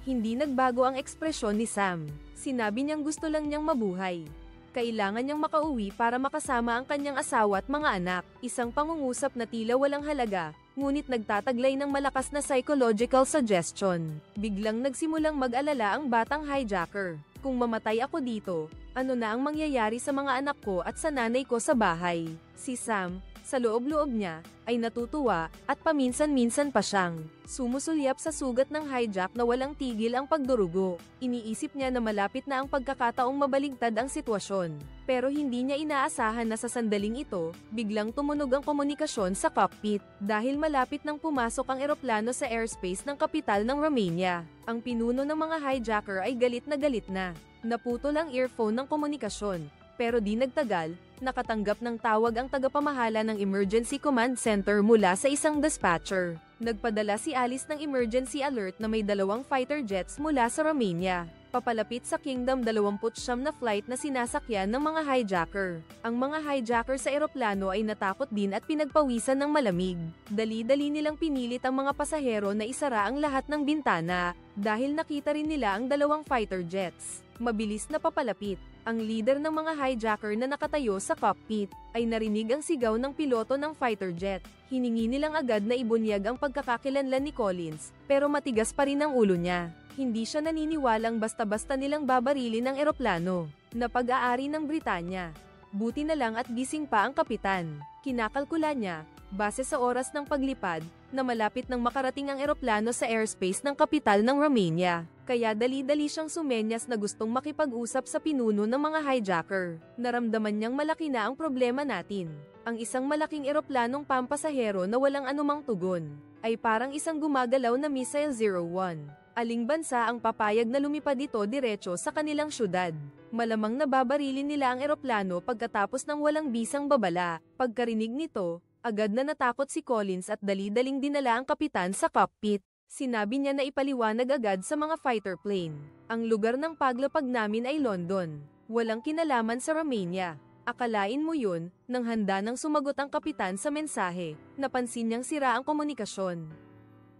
Hindi nagbago ang ekspresyon ni Sam. Sinabi niyang gusto lang niyang mabuhay. Kailangan niyang makauwi para makasama ang kanyang asawa at mga anak. Isang pangungusap na tila walang halaga, ngunit nagtataglay ng malakas na psychological suggestion. Biglang nagsimulang mag-alala ang batang hijacker. Kung mamatay ako dito, ano na ang mangyayari sa mga anak ko at sa nanay ko sa bahay? Si Sam, sa loob-loob niya, ay natutuwa, at paminsan-minsan pa siyang sumusulyap sa sugat ng hijack na walang tigil ang pagdurugo. Iniisip niya na malapit na ang pagkakataong mabaligtad ang sitwasyon. Pero hindi niya inaasahan na sa sandaling ito, biglang tumunog ang komunikasyon sa cockpit. Dahil malapit nang pumasok ang eroplano sa airspace ng kapital ng Romania, ang pinuno ng mga hijacker ay galit na galit na. Naputol ang earphone ng komunikasyon. Pero di nagtagal, Nakatanggap ng tawag ang tagapamahala ng Emergency Command Center mula sa isang dispatcher. Nagpadala si Alice ng emergency alert na may 2 fighter jets mula sa Romania papalapit sa Kingdom 29 na flight na sinasakyan ng mga hijacker. Ang mga hijacker sa eroplano ay natakot din at pinagpawisan ng malamig. Dali-dali nilang pinilit ang mga pasahero na isara ang lahat ng bintana, dahil nakita rin nila ang 2 fighter jets. Mabilis na papalapit. Ang leader ng mga hijacker na nakatayo sa cockpit ay narinig ang sigaw ng piloto ng fighter jet. Hiningi nilang agad na ibunyag ang pagkakakilanlan ni Collins, pero matigas pa rin ang ulo niya. Hindi siya naniniwalang basta-basta nilang babarilin ang eroplano na pag-aari ng Britanya. Buti na lang at gising pa ang kapitan. Kinakalkula niya, base sa oras ng paglipad, na malapit nang makarating ang eroplano sa airspace ng kapital ng Romania. Kaya dali-dali siyang sumenyas na gustong makipag-usap sa pinuno ng mga hijacker. Naramdaman niyang malaki na ang problema natin. Ang isang malaking eroplanong pampasahero na walang anumang tugon, ay parang isang gumagalaw na Missile 01. Aling bansa ang papayag na lumipad ito diretso sa kanilang syudad? Malamang nababarilin nila ang eroplano pagkatapos ng walang bisang babala. Pagkarinig nito, agad na natakot si Collins at dali-daling dinala ang kapitan sa cockpit. Sinabi niya na ipaliwanag agad sa mga fighter plane. Ang lugar ng paglapag namin ay London. Walang kinalaman sa Romania. Akalain mo yun, nang handa nang sumagot ang kapitan sa mensahe, napansin niyang sira ang komunikasyon.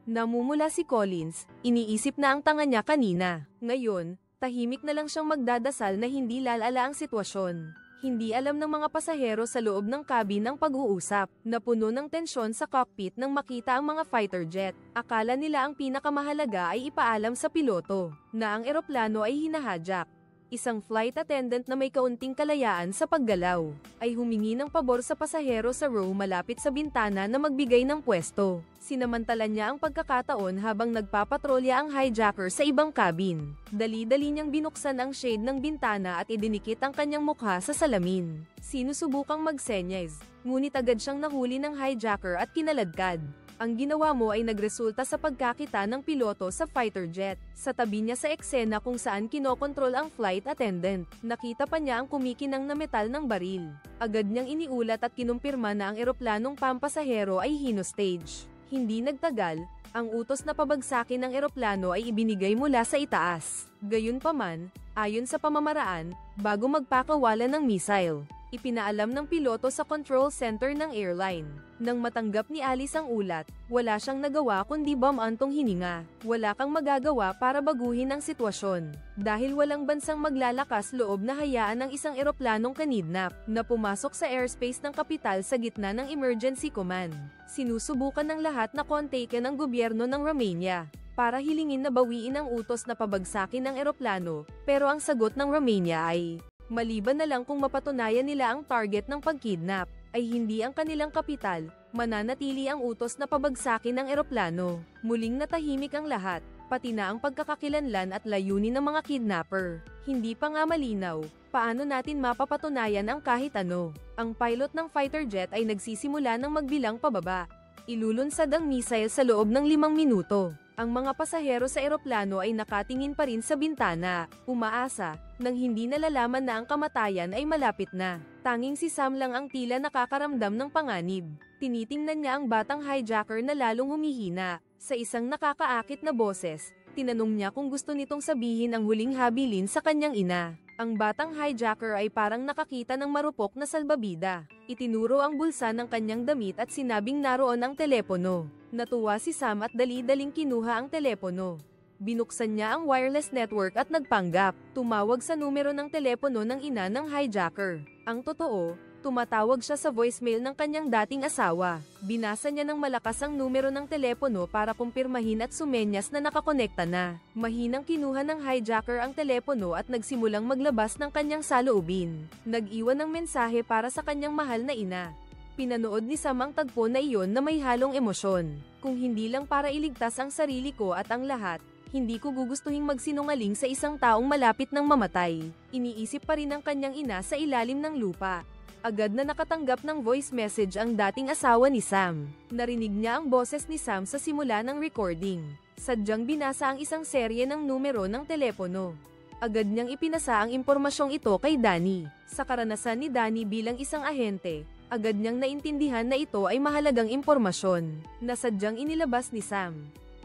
Namumula si Collins, iniisip na ang tanga niya kanina. Ngayon, tahimik na lang siyang magdadasal na hindi lalala ang sitwasyon. Hindi alam ng mga pasahero sa loob ng cabin ang pag-uusap, na puno ng tensyon sa cockpit nang makita ang mga fighter jet. Akala nila ang pinakamahalaga ay ipaalam sa piloto, na ang eroplano ay hinahajak. Isang flight attendant na may kaunting kalayaan sa paggalaw, ay humingi ng pabor sa pasahero sa row malapit sa bintana na magbigay ng pwesto. Sinamantala niya ang pagkakataon habang nagpapatrolya ang hijacker sa ibang cabin. Dali-dali niyang binuksan ang shade ng bintana at idinikit ang kanyang mukha sa salamin. Sinusubukang magsenyas, ngunit agad siyang nahuli ng hijacker at kinaladkad. Ang ginawa mo ay nagresulta sa pagkakita ng piloto sa fighter jet. Sa tabi niya sa eksena kung saan kinokontrol ang flight attendant, nakita pa niya ang kumikinang na metal ng baril. Agad niyang iniulat at kinumpirma na ang eroplanong pampasahero ay hinostage. Hindi nagtagal, ang utos na pabagsakin ng eroplano ay ibinigay mula sa itaas. Gayunpaman, ayon sa pamamaraan, bago magpakawalan ng missile, ipinaalam ng piloto sa control center ng airline. Nang matanggap ni Alice ang ulat, wala siyang nagawa kundi bumantong hininga. Wala kang magagawa para baguhin ang sitwasyon, dahil walang bansang maglalakas loob na hayaan ang isang eroplanong kanidnap, na pumasok sa airspace ng kapital sa gitna ng emergency command. Sinusubukan ng lahat na kontakin ng gobyerno ng Romania, para hilingin na bawiin ang utos na pabagsakin ng eroplano, pero ang sagot ng Romania ay, maliban na lang kung mapatunayan nila ang target ng pagkidnap, ay hindi ang kanilang kapital, mananatili ang utos na pabagsakin ng eroplano. Muling natahimik ang lahat, pati na ang pagkakakilanlan at layunin ng mga kidnapper. Hindi pa nga malinaw, paano natin mapapatunayan ang kahit ano. Ang pilot ng fighter jet ay nagsisimula ng magbilang pababa. Ilulunsad ang missile sa loob ng 5 minuto. Ang mga pasahero sa eroplano ay nakatingin pa rin sa bintana, umaasa, nang hindi nalalaman na ang kamatayan ay malapit na. Tanging si Sam lang ang tila nakakaramdam ng panganib. Tinitingnan niya ang batang hijacker na lalong humihina. Sa isang nakakaakit na boses, tinanong niya kung gusto nitong sabihin ang huling habilin sa kanyang ina. Ang batang hijacker ay parang nakakita ng marupok na salbabida. Itinuro ang bulsa ng kanyang damit at sinabing naroon ang telepono. Natuwa si Sam at dali-daling kinuha ang telepono. Binuksan niya ang wireless network at nagpanggap. Tumawag sa numero ng telepono ng ina ng hijacker. Ang totoo, tumatawag siya sa voicemail ng kanyang dating asawa. Binasa niya ng malakas ang numero ng telepono para kumpirmahin at sumenyas na nakakonekta na. Mahinang kinuha ng hijacker ang telepono at nagsimulang maglabas ng kanyang saloobin. Nag-iwan ng mensahe para sa kanyang mahal na ina. Pinanood ni Sam ang tagpo na iyon na may halong emosyon. Kung hindi lang para iligtas ang sarili ko at ang lahat, hindi ko gugustuhing magsinungaling sa isang taong malapit ng mamatay. Iniisip pa rin ng kanyang ina sa ilalim ng lupa. Agad na nakatanggap ng voice message ang dating asawa ni Sam. Narinig niya ang boses ni Sam sa simula ng recording. Sadyang binasa ang isang serye ng numero ng telepono. Agad niyang ipinasa ang impormasyong ito kay Danny. Sa karanasan ni Danny bilang isang ahente, agad niyang naintindihan na ito ay mahalagang impormasyon na sadyang inilabas ni Sam.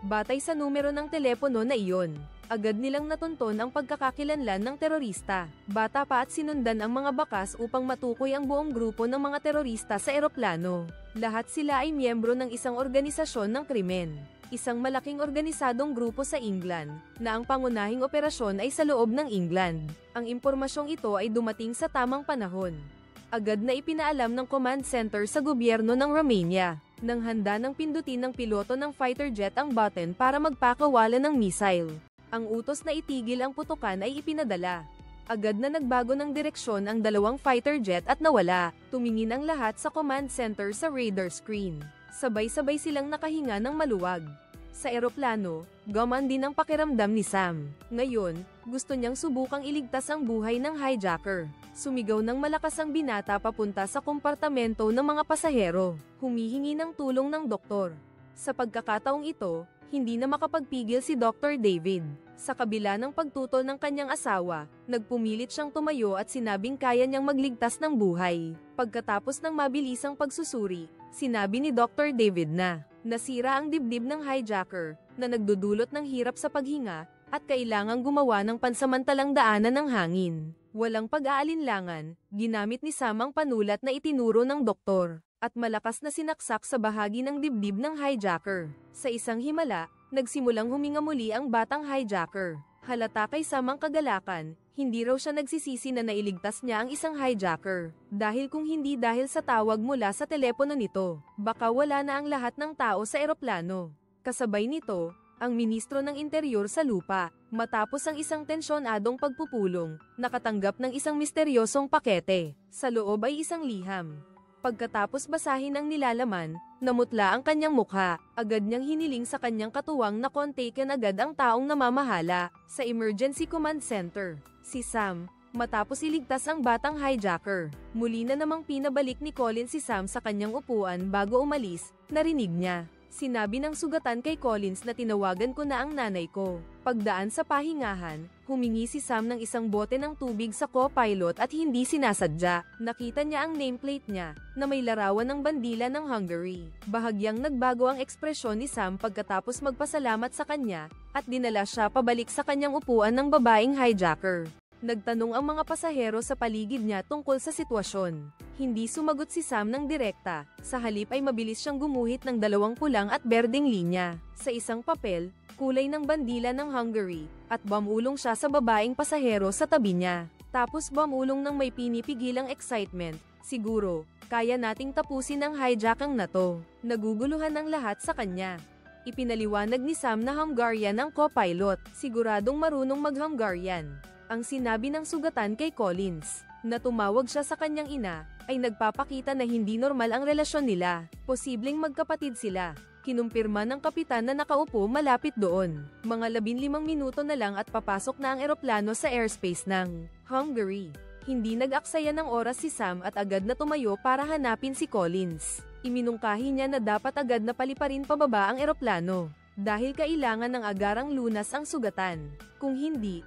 Batay sa numero ng telepono na iyon, agad nilang natunton ang pagkakakilanlan ng terorista. Bata pa at sinundan ang mga bakas upang matukoy ang buong grupo ng mga terorista sa eroplano. Lahat sila ay miyembro ng isang organisasyon ng krimen. Isang malaking organisadong grupo sa England, na ang pangunahing operasyon ay sa loob ng England. Ang impormasyong ito ay dumating sa tamang panahon. Agad na ipinaalam ng command center sa gobyerno ng Romania, nang handa ng pindutin ng piloto ng fighter jet ang button para magpakawala ng missile. Ang utos na itigil ang putukan ay ipinadala. Agad na nagbago ng direksyon ang dalawang fighter jet at nawala. Tumingin ang lahat sa command center sa radar screen. Sabay-sabay silang nakahinga ng maluwag. Sa eroplano, gumaan din ang pakiramdam ni Sam. Ngayon, gusto niyang subukang iligtas ang buhay ng hijacker. Sumigaw ng malakas ang binata papunta sa kompartamento ng mga pasahero. Humihingi ng tulong ng doktor. Sa pagkakataong ito, hindi na makapagpigil si Dr. David. Sa kabila ng pagtutol ng kanyang asawa, nagpumilit siyang tumayo at sinabing kaya niyang magligtas ng buhay. Pagkatapos ng mabilisang pagsusuri, sinabi ni Dr. David na nasira ang dibdib ng hijacker, na nagdudulot ng hirap sa paghinga, at kailangang gumawa ng pansamantalang daanan ng hangin. Walang pag-aalinlangan, ginamit ni Sam ang panulat na itinuro ng doktor, at malakas na sinaksak sa bahagi ng dibdib ng hijacker. Sa isang himala, nagsimulang huminga muli ang batang hijacker. Halata kay Sam ang kagalakan, hindi raw siya nagsisisi na nailigtas niya ang isang hijacker. Dahil kung hindi dahil sa tawag mula sa telepono nito, baka wala na ang lahat ng tao sa eroplano. Kasabay nito, ang ministro ng interior sa lupa, matapos ang isang tensyonadong pagpupulong, nakatanggap ng isang misteryosong pakete. Sa loob ay isang liham. Pagkatapos basahin ang nilalaman, namutla ang kanyang mukha. Agad niyang hiniling sa kanyang katuwang na kontakin agad ang taong namamahala sa emergency command center, si Sam. Matapos iligtas ang batang hijacker, muli na namang pinabalik ni Collins si Sam sa kanyang upuan bago umalis. Narinig niya. Sinabi ng sugatan kay Collins na tinawagan ko na ang nanay ko. Pagdaan sa pahingahan, humingi si Sam ng isang bote ng tubig sa co-pilot at hindi sinasadya. Nakita niya ang nameplate niya, na may larawan ng bandila ng Hungary. Bahagyang nagbago ang ekspresyon ni Sam pagkatapos magpasalamat sa kanya, at dinala siya pabalik sa kanyang upuan ng babaeng hijacker. Nagtanong ang mga pasahero sa paligid niya tungkol sa sitwasyon. Hindi sumagot si Sam ng direkta, sa halip ay mabilis siyang gumuhit ng dalawang pulang at berdeng linya. Sa isang papel, kulay ng bandila ng Hungary, at bumulong siya sa babaeng pasahero sa tabi niya. Tapos bumulong ng may pinipigilang excitement, siguro, kaya nating tapusin ang hijacking na to. Naguguluhan ang lahat sa kanya. Ipinaliwanag ni Sam na Hungarian ang co-pilot, siguradong marunong mag-Hungarian. Ang sinabi ng sugatan kay Collins, na tumawag siya sa kanyang ina, ay nagpapakita na hindi normal ang relasyon nila. Posibleng magkapatid sila. Kinumpirma ng kapitan na nakaupo malapit doon. Mga 15 minuto na lang at papasok na ang eroplano sa airspace ng Hungary. Hindi nag-aksaya ng oras si Sam at agad na tumayo para hanapin si Collins. Iminungkahi niya na dapat agad na paliparin pababa ang eroplano, dahil kailangan ng agarang lunas ang sugatan. Kung hindi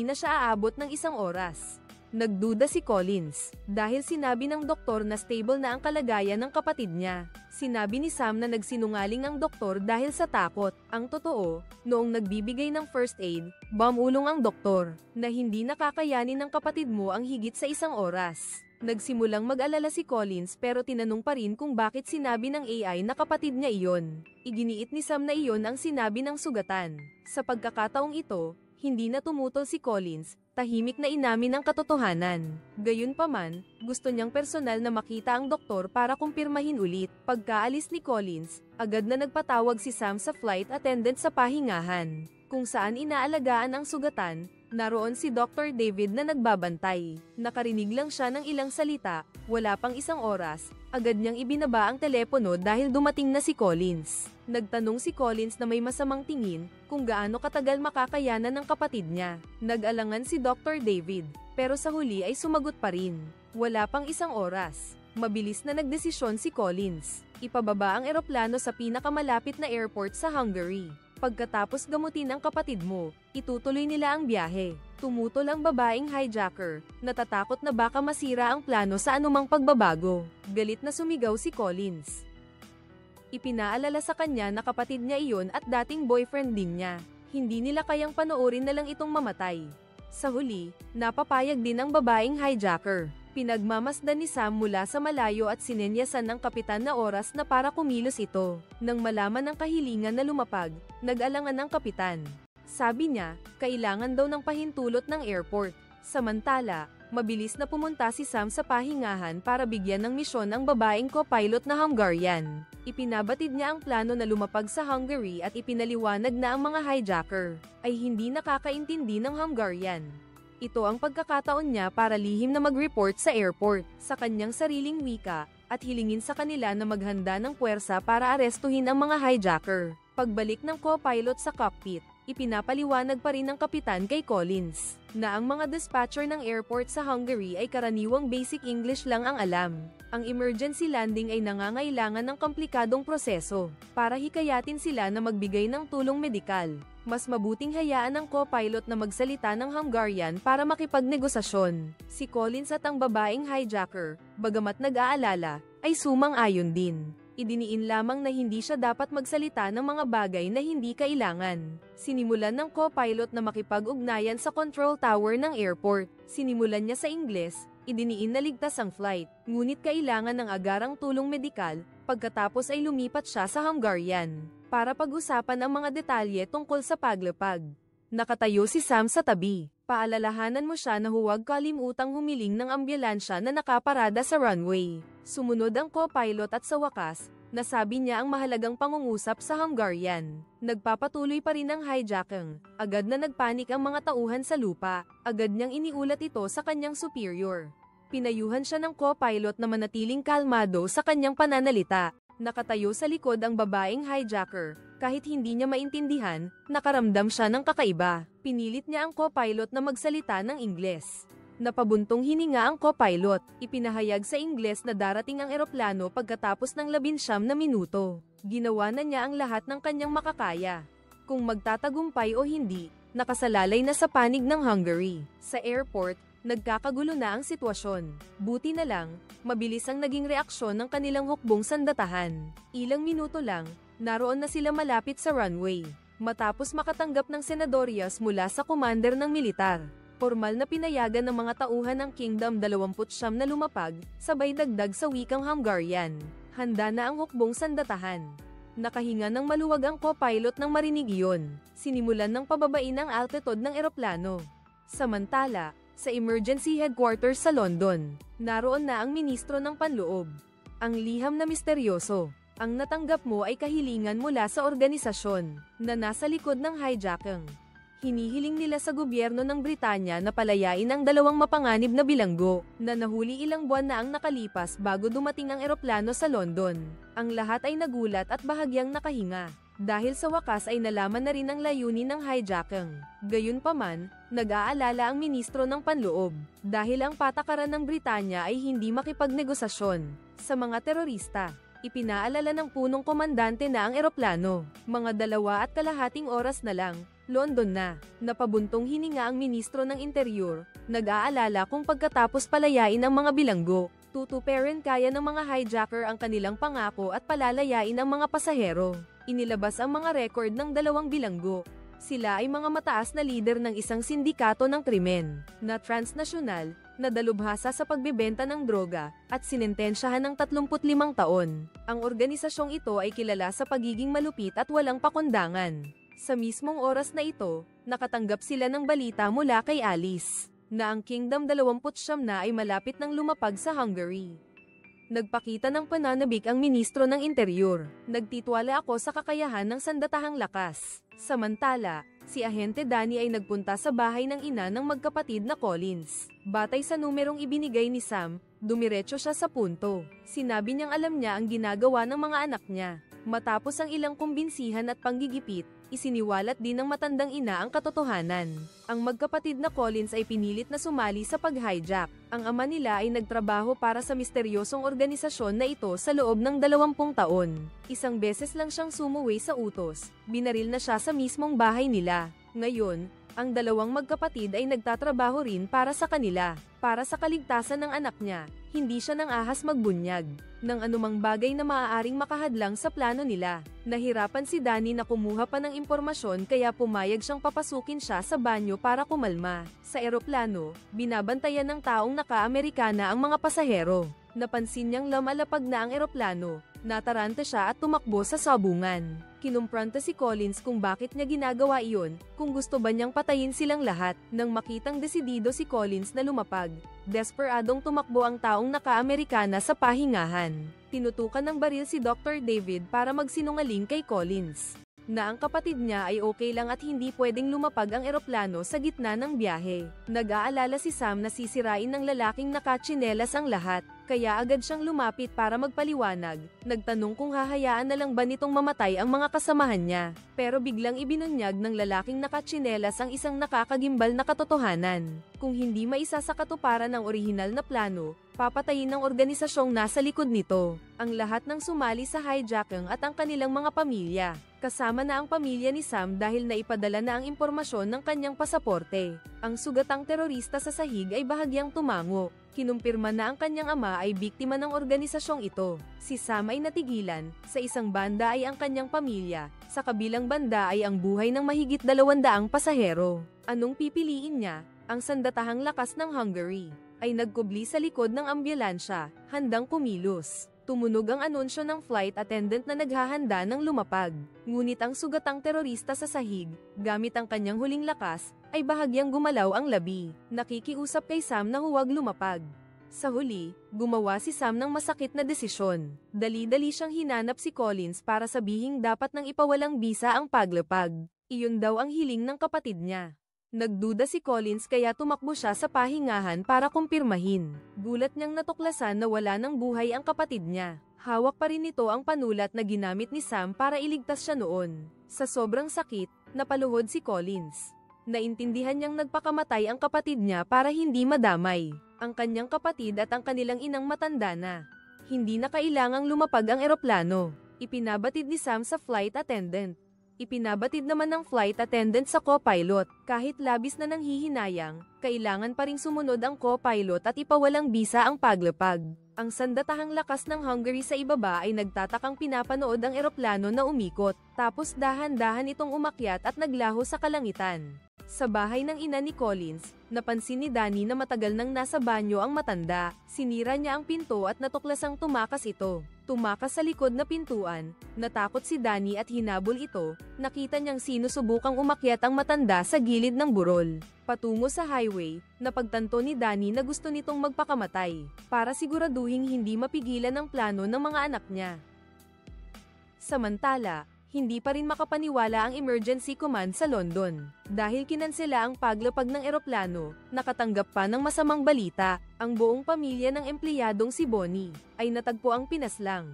na siya aabot ng isang oras. Nagduda si Collins, dahil sinabi ng doktor na stable na ang kalagayan ng kapatid niya. Sinabi ni Sam na nagsinungaling ang doktor dahil sa takot. Ang totoo, noong nagbibigay ng first aid, bumulong ang doktor, na hindi nakakayanin ng kapatid mo ang higit sa isang oras. Nagsimulang mag-alala si Collins pero tinanong pa rin kung bakit sinabi ng AI na kapatid niya iyon. Iginiit ni Sam na iyon ang sinabi ng sugatan. Sa pagkakataong ito, hindi na tumutol si Collins, tahimik na inamin ang katotohanan. Gayunpaman, gusto niyang personal na makita ang doktor para kumpirmahin ulit. Pagkaalis ni Collins, agad na nagpatawag si Sam sa flight attendant sa pahingahan, kung saan inaalagaan ang sugatan. Naroon si Dr. David na nagbabantay. Nakarinig lang siya ng ilang salita, wala pang isang oras, agad niyang ibinaba ang telepono dahil dumating na si Collins. Nagtanong si Collins na may masamang tingin, kung gaano katagal makakayanan ng kapatid niya. Nag-alangan si Dr. David, pero sa huli ay sumagot pa rin. Wala pang isang oras. Mabilis na nagdesisyon si Collins. Ipababa ang eroplano sa pinakamalapit na airport sa Hungary. Pagkatapos gamutin ang kapatid mo, itutuloy nila ang biyahe. Tumutol ang babaeng hijacker, natatakot na baka masira ang plano sa anumang pagbabago. Galit na sumigaw si Collins. Ipinaalala sa kanya na kapatid niya iyon at dating boyfriend din niya. Hindi nila kayang panoorin na lang itong mamatay. Sa huli, napapayag din ang babaeng hijacker. Pinagmamasdan ni Sam mula sa malayo at sinenyasan ng kapitan na oras na para kumilos ito. Nang malaman ng kahilingan na lumapag, nag-alangan ang kapitan. Sabi niya, kailangan daw ng pahintulot ng airport. Samantala, mabilis na pumunta si Sam sa pahingahan para bigyan ng misyon ang babaeng co-pilot na Hungarian. Ipinabatid niya ang plano na lumapag sa Hungary at ipinaliwanag na ang mga hijacker ay hindi nakakaintindi ng Hungarian. Ito ang pagkakataon niya para lihim na mag-report sa airport sa kanyang sariling wika at hilingin sa kanila na maghanda ng puwersa para arestuhin ang mga hijacker. Pagbalik ng co-pilot sa cockpit, ipinapaliwanag pa rin ng kapitan kay Collins na ang mga dispatcher ng airport sa Hungary ay karaniwang basic English lang ang alam. Ang emergency landing ay nangangailangan ng komplikadong proseso para hikayatin sila na magbigay ng tulong medikal. Mas mabuting hayaan ng co-pilot na magsalita ng Hungarian para makipagnegosasyon. Si Collins at ang babaeng hijacker, bagamat nag-aalala, ay sumang-ayon din. Idiniin lamang na hindi siya dapat magsalita ng mga bagay na hindi kailangan. Sinimulan ng co-pilot na makipag-ugnayan sa control tower ng airport. Sinimulan niya sa Ingles, idiniin na ligtas ang flight, ngunit kailangan ng agarang tulong medikal, pagkatapos ay lumipat siya sa Hungarian para pag-usapan ang mga detalye tungkol sa paglapag. Nakatayo si Sam sa tabi. Paalalahanan mo siya na huwag kalimutang humiling ng ambulansya na nakaparada sa runway. Sumunod ang co-pilot at sa wakas, nasabi niya ang mahalagang pangungusap sa Hungarian. Nagpapatuloy pa rin ang hijacking. Agad na nagpanik ang mga tauhan sa lupa. Agad niyang iniulat ito sa kanyang superior. Pinayuhan siya ng co-pilot na manatiling kalmado sa kanyang pananalita. Nakatayo sa likod ang babaeng hijacker. Kahit hindi niya maintindihan, nakaramdam siya ng kakaiba. Pinilit niya ang co-pilot na magsalita ng Ingles. Napabuntong hininga ang co-pilot. Ipinahayag sa Ingles na darating ang eroplano pagkatapos ng 19 na minuto. Ginawa na niya ang lahat ng kanyang makakaya. Kung magtatagumpay o hindi, nakasalalay na sa panig ng Hungary. Sa airport, nagkakagulo na ang sitwasyon. Buti na lang, mabilis ang naging reaksyon ng kanilang hukbong sandatahan. Ilang minuto lang, naroon na sila malapit sa runway. Matapos makatanggap ng senadoryas mula sa commander ng militar, formal na pinayagan ng mga tauhan ng Kingdom 29 na lumapag, sabay dagdag sa wikang Hungarian. Handa na ang hukbong sandatahan. Nakahinga ng maluwag ang co-pilot nang marinig iyon. Sinimulan ng pababain ang altitude ng eroplano. Samantala, sa emergency headquarters sa London, naroon na ang ministro ng panloob. Ang liham na misteryoso. Ang natanggap mo ay kahilingan mula sa organisasyon na nasa likod ng hijacking. Hinihiling nila sa gobyerno ng Britanya na palayain ang 2 mapanganib na bilanggo na nahuli ilang buwan na ang nakalipas bago dumating ang eroplano sa London. Ang lahat ay nagulat at bahagyang nakahinga. Dahil sa wakas ay nalaman na rin ang layunin ng hijacking. Gayunpaman, nag-aalala ang ministro ng panloob dahil ang patakaran ng Britanya ay hindi makipagnegosasyon sa mga terorista. Ipinaalala ng punong komandante na ang eroplano, mga 2.5 oras na lang, London na. Napabuntong hininga ang ministro ng interior, nag-aalala kung pagkatapos palayain ang mga bilanggo, tutuperin kaya ng mga hijacker ang kanilang pangako at palalayain ang mga pasahero. Inilabas ang mga record ng 2 bilanggo. Sila ay mga mataas na lider ng isang sindikato ng krimen na transnasyonal, na dalubhasa sa pagbebenta ng droga, at sinentensyahan ng 35 taon. Ang organisasyong ito ay kilala sa pagiging malupit at walang pakundangan. Sa mismong oras na ito, nakatanggap sila ng balita mula kay Alice, na ang Kingdom 29 na ay malapit ng lumapag sa Hungary. Nagpakita ng pananabik ang ministro ng interior. Nagtitiwala ako sa kakayahan ng sandatahang lakas. Samantala, si Ahente Danny ay nagpunta sa bahay ng ina ng magkapatid na Collins. Batay sa numerong ibinigay ni Sam, dumiretso siya sa punto. Sinabi niyang alam niya ang ginagawa ng mga anak niya. Matapos ang ilang kumbinsihan at panggigipit, isiniwalat din ng matandang ina ang katotohanan. Ang magkapatid na Collins ay pinilit na sumali sa pag-hijack. Ang ama nila ay nagtrabaho para sa misteryosong organisasyon na ito sa loob ng 20 taon. Isang beses lang siyang sumuway sa utos, binaril na siya sa mismong bahay nila. Ngayon, ang dalawang magkapatid ay nagtatrabaho rin para sa kanila, para sa kaligtasan ng anak niya. Hindi siya nang ahas magbunyag ng anumang bagay na maaaring makahadlang sa plano nila. Nahirapan si Danny na kumuha pa ng impormasyon kaya pumayag siyang papasukin siya sa banyo para kumalma. Sa eroplano, binabantayan ng taong naka-Amerikana ang mga pasahero. Napansin niyang lumalapag na ang eroplano. Nataranta siya at tumakbo sa sabungan. Kinumpranta si Collins kung bakit niya ginagawa iyon, kung gusto ba niyang patayin silang lahat. Nang makitang desidido si Collins na lumapag, desperadong tumakbo ang taong naka-Amerikana sa pahingahan. Tinutukan ng baril si Dr. David para magsinungaling kay Collins na ang kapatid niya ay okay lang at hindi pwedeng lumapag ang eroplano sa gitna ng biyahe. Nag-aalala si Sam na sisirain ng lalaking nakatsinelas ang lahat, kaya agad siyang lumapit para magpaliwanag. Nagtanong kung hahayaan na lang ba nitong mamatay ang mga kasamahan niya. Pero biglang ibinunyag ng lalaking nakatsinelas ang isang nakakagimbal na katotohanan. Kung hindi maisa sa katuparan ng orihinal na plano, papatayin ng organisasyong nasa likod nito ang lahat ng sumali sa hijacking at ang kanilang mga pamilya. Kasama na ang pamilya ni Sam dahil naipadala na ang impormasyon ng kanyang pasaporte. Ang sugatang terorista sa sahig ay bahagyang tumango. Kinumpirma na ang kanyang ama ay biktima ng organisasyong ito. Si Sam ay natigilan, sa isang banda ay ang kanyang pamilya, sa kabilang banda ay ang buhay ng mahigit 200 pasahero. Anong pipiliin niya? Ang sandatahang lakas ng Hungary ay nagkubli sa likod ng ambulansya, handang kumilos. Tumunog ang anunsyo ng flight attendant na naghahanda ng lumapag. Ngunit ang sugatang terorista sa sahig, gamit ang kanyang huling lakas, ay bahagyang gumalaw ang labi. Nakikiusap kay Sam na huwag lumapag. Sa huli, gumawa si Sam ng masakit na desisyon. Dali-dali siyang hinanap si Collins para sabihing dapat nang ipawalang bisa ang paglapag. Iyon daw ang hiling ng kapatid niya. Nagduda si Collins kaya tumakbo siya sa pahingahan para kumpirmahin. Gulat niyang natuklasan na wala ng buhay ang kapatid niya. Hawak pa rin nito ang panulat na ginamit ni Sam para iligtas siya noon. Sa sobrang sakit, napaluhod si Collins. Naintindihan niyang nagpakamatay ang kapatid niya para hindi madamay ang kanyang kapatid at ang kanilang inang matanda na. Hindi na kailangang lumapag ang eroplano. Ipinabatid ni Sam sa flight attendant. Ipinabatid naman ng flight attendant sa co-pilot. Kahit labis na nanghihinayang, kailangan pa ring sumunod ang co-pilot at ipawalang bisa ang paglapag. Ang sandatahang lakas ng Hungary sa ibaba ay nagtatakang pinapanood ang eroplano na umikot, tapos dahan-dahan itong umakyat at naglaho sa kalangitan. Sa bahay ng ina ni Collins, napansin ni Danny na matagal nang nasa banyo ang matanda. Sinira niya ang pinto at natuklasang tumakas ito. Tumakas sa likod na pintuan, natakot si Danny at hinabol ito. Nakita niyang sinusubukang umakyat ang matanda sa gilid ng burol. Patungo sa highway, napagtanto ni Danny na gusto nitong magpakamatay, para siguraduhing hindi mapigilan ang plano ng mga anak niya. Samantala, hindi pa rin makapaniwala ang emergency command sa London. Dahil kinansela ang paglapag ng eroplano, nakatanggap pa ng masamang balita. Ang buong pamilya ng empleyadong si Bonnie ay natagpo ang pinaslang.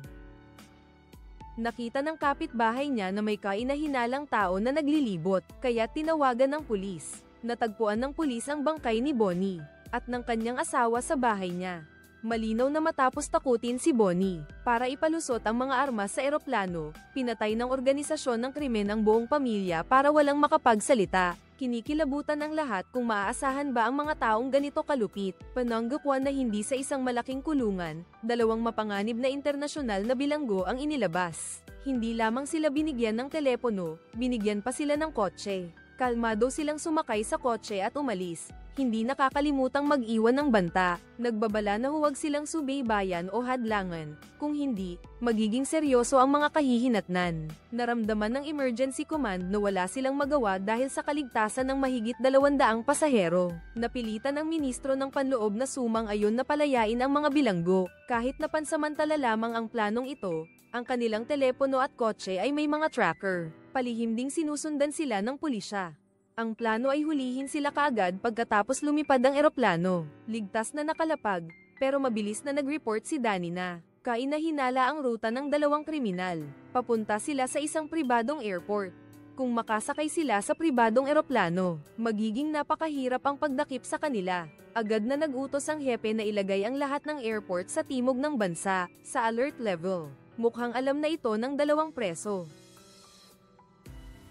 Nakita ng kapitbahay niya na may kainahinalang tao na naglilibot, kaya tinawagan ng pulis. Natagpuan ng pulis ang bangkay ni Bonnie at ng kanyang asawa sa bahay niya. Malinaw na matapos takutin si Bonnie, para ipalusot ang mga armas sa eroplano, pinatay ng organisasyon ng krimen ang buong pamilya para walang makapagsalita. Kinikilabutan ng lahat kung maaasahan ba ang mga taong ganito kalupit. Pananggapwan na hindi sa isang malaking kulungan, 2 mapanganib na internasyonal na bilanggo ang inilabas. Hindi lamang sila binigyan ng telepono, binigyan pa sila ng kotse. Kalmado silang sumakay sa kotse at umalis. Hindi nakakalimutang mag-iwan ng banta. Nagbabala na huwag silang subaybayan o hadlangan. Kung hindi, magiging seryoso ang mga kahihinatnan. Naramdaman ng emergency command na wala silang magawa dahil sa kaligtasan ng mahigit 200 pasahero. Napilitan ng ministro ng panloob na sumang-ayon na palayain ang mga bilanggo. Kahit na pansamantala lamang ang planong ito, ang kanilang telepono at kotse ay may mga tracker. Palihim ding sinusundan sila ng pulisya. Ang plano ay hulihin sila kaagad pagkatapos lumipad ang eroplano. Ligtas na nakalapag, pero mabilis na nag-report si Danny na Kainahinala ang ruta ng dalawang kriminal. Papunta sila sa isang pribadong airport. Kung makasakay sila sa pribadong eroplano, magiging napakahirap ang pagdakip sa kanila. Agad na nag-utos ang hepe na ilagay ang lahat ng airport sa timog ng bansa, sa alert level. Mukhang alam na ito ng dalawang preso.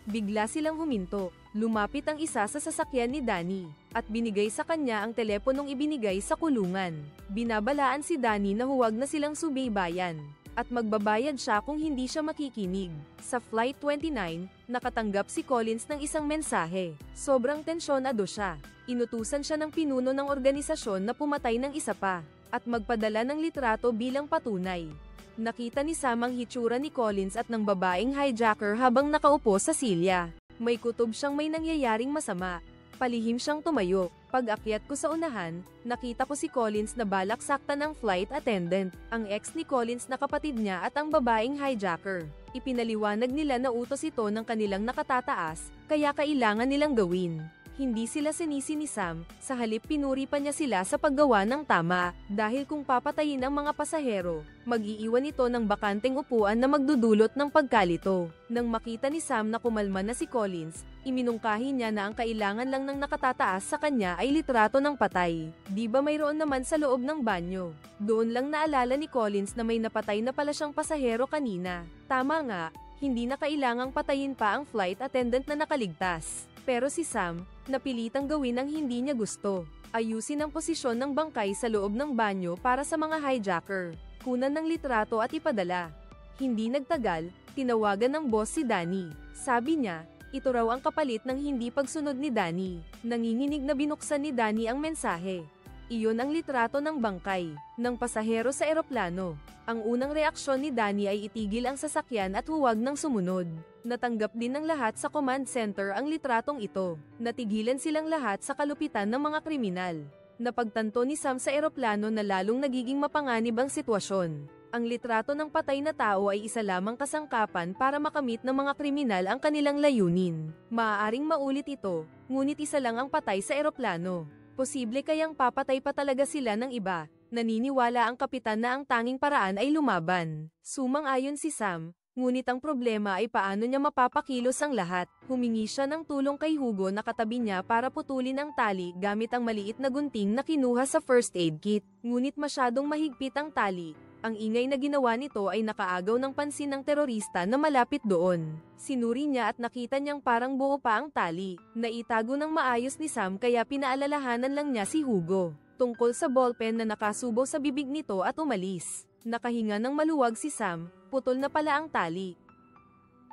Bigla silang huminto. Lumapit ang isa sa sasakyan ni Danny, at binigay sa kanya ang teleponong ibinigay sa kulungan. Binabalaan si Danny na huwag na silang subaybayan, at magbabayad siya kung hindi siya makikinig. Sa Flight 29, nakatanggap si Collins ng isang mensahe. Sobrang tensyonado siya. Inutusan siya ng pinuno ng organisasyon na pumatay ng isa pa, at magpadala ng litrato bilang patunay. Nakita ni Sam ang hitsura ni Collins at ng babaeng hijacker habang nakaupo sa silya. May kutob siyang may nangyayaring masama. Palihim siyang tumayo. Pag-akyat ko sa unahan, nakita ko si Collins na balak saktan ng flight attendant, ang ex ni Collins na kapatid niya at ang babaeng hijacker. Ipinaliwanag nila na utos ito ng kanilang nakatataas, kaya kailangan nilang gawin. Hindi sila sinisi ni Sam, sa halip pinuri pa niya sila sa paggawa ng tama, dahil kung papatayin ang mga pasahero, mag-iiwan ito ng bakanteng upuan na magdudulot ng pagkalito. Nang makita ni Sam na kumalma na si Collins, iminungkahi niya na ang kailangan lang ng nakatataas sa kanya ay litrato ng patay. Di ba mayroon naman sa loob ng banyo? Doon lang naalala ni Collins na may napatay na pala siyang pasahero kanina. Tama nga, hindi na kailangang patayin pa ang flight attendant na nakaligtas. Pero si Sam, napilitang gawin ang hindi niya gusto. Ayusin ang posisyon ng bangkay sa loob ng banyo para sa mga hijacker. Kunan ng litrato at ipadala. Hindi nagtagal, tinawagan ng boss si Danny. Sabi niya, ito raw ang kapalit ng hindi pagsunod ni Danny. Nanginginig na binuksan ni Danny ang mensahe. Iyon ang litrato ng bangkay, ng pasahero sa eroplano. Ang unang reaksyon ni Danny ay itigil ang sasakyan at huwag nang sumunod. Natanggap din ng lahat sa command center ang litratong ito. Natigilan silang lahat sa kalupitan ng mga kriminal. Napagtanto ni Sam sa eroplano na lalong nagiging mapanganib ang sitwasyon. Ang litrato ng patay na tao ay isa lamang kasangkapan para makamit ng mga kriminal ang kanilang layunin. Maaaring maulit ito, ngunit isa lang ang patay sa eroplano. Posible kayang papatay pa talaga sila ng iba. Naniniwala ang kapitan na ang tanging paraan ay lumaban. Sumang-ayon si Sam, ngunit ang problema ay paano niya mapapakilos ang lahat. Humingi siya ng tulong kay Hugo na katabi niya para putulin ang tali gamit ang maliit na gunting na kinuha sa first aid kit. Ngunit masyadong mahigpit ang tali. Ang ingay na ginawa nito ay nakaagaw ng pansin ng terorista na malapit doon. Sinuri niya at nakita niyang parang buo pa ang tali. Naitago ng maayos ni Sam kaya pinaalalahanan lang niya si Hugo tungkol sa ballpen na nakasubo sa bibig nito at umalis. Nakahinga ng maluwag si Sam, putol na pala ang tali.